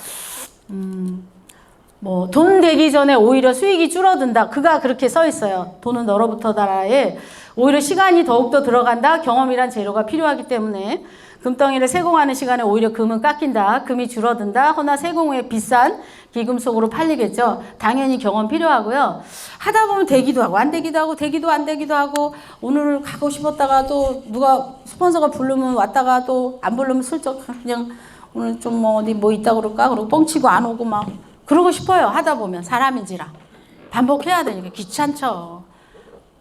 돈 되기 전에 오히려 수익이 줄어든다. 그가 그렇게 써 있어요. 돈은 너로부터다라에 오히려 시간이 더욱더 들어간다. 경험이란 재료가 필요하기 때문에. 금덩이를 세공하는 시간에 오히려 금은 깎인다. 금이 줄어든다. 허나 세공 후에 비싼 기금속으로 팔리겠죠. 당연히 경험 필요하고요. 하다 보면 되기도 하고 안 되기도 하고 되기도 안 되기도 하고 오늘 가고 싶었다가 또 누가 스폰서가 부르면 왔다가 또 안 부르면 슬쩍 그냥 오늘 좀 뭐 어디 뭐 있다 그럴까? 그러고 뻥치고 안 오고 막 그러고 싶어요. 하다 보면 사람인지라. 반복해야 되니까 귀찮죠.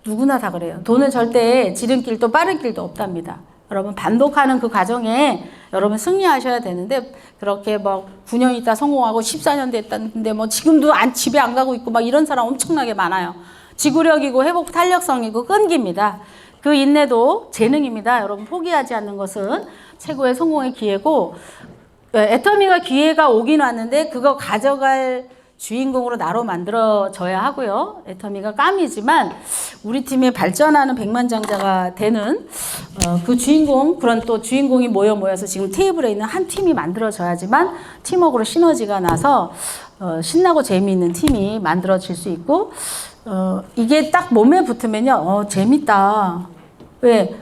누구나 다 그래요. 돈은 절대 지름길도 빠른 길도 없답니다. 여러분 반복하는 그 과정에 여러분 승리하셔야 되는데 그렇게 뭐 9년 있다 성공하고 14년 됐다는데 뭐 지금도 집에 안 가고 있고 막 이런 사람 엄청나게 많아요. 지구력이고 회복 탄력성이고 끈기입니다. 그 인내도 재능입니다. 여러분 포기하지 않는 것은 최고의 성공의 기회고 애터미가 기회가 오긴 왔는데 그거 가져갈 주인공으로 나로 만들어져야 하고요. 애터미가 깜이지만 우리 팀의 발전하는 백만장자가 되는 그 주인공 그런 또 주인공이 모여서 지금 테이블에 있는 한 팀이 만들어져야지만 팀워크로 시너지가 나서 신나고 재미있는 팀이 만들어질 수 있고 이게 딱 몸에 붙으면요 재밌다. 왜?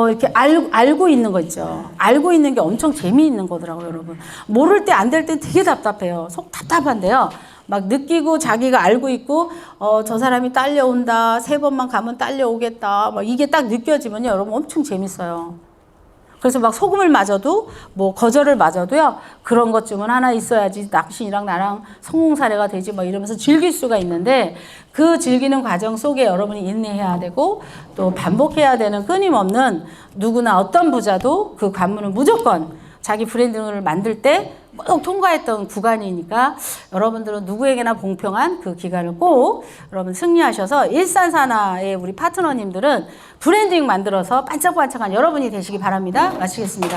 이렇게 알고 있는 거 있죠. 알고 있는 게 엄청 재미있는 거더라고요, 여러분. 모를 때 안 될 때 되게 답답해요. 속 답답한데요. 막 느끼고 자기가 알고 있고, 저 사람이 딸려온다. 3번만 가면 딸려오겠다. 막 이게 딱 느껴지면요, 여러분 엄청 재밌어요. 그래서 막 소금을 맞아도, 뭐 거절을 맞아도요, 그런 것쯤은 하나 있어야지 당신이랑 나랑 성공 사례가 되지, 뭐 이러면서 즐길 수가 있는데, 그 즐기는 과정 속에 여러분이 인내해야 되고, 또 반복해야 되는 끊임없는 누구나 어떤 부자도 그 관문은 무조건 자기 브랜딩을 만들 때 꼭 통과했던 구간이니까 여러분들은 누구에게나 공평한 그 기간을 꼭 여러분 승리하셔서 일산산하의 우리 파트너님들은 브랜딩 만들어서 반짝반짝한 여러분이 되시기 바랍니다. 마치겠습니다.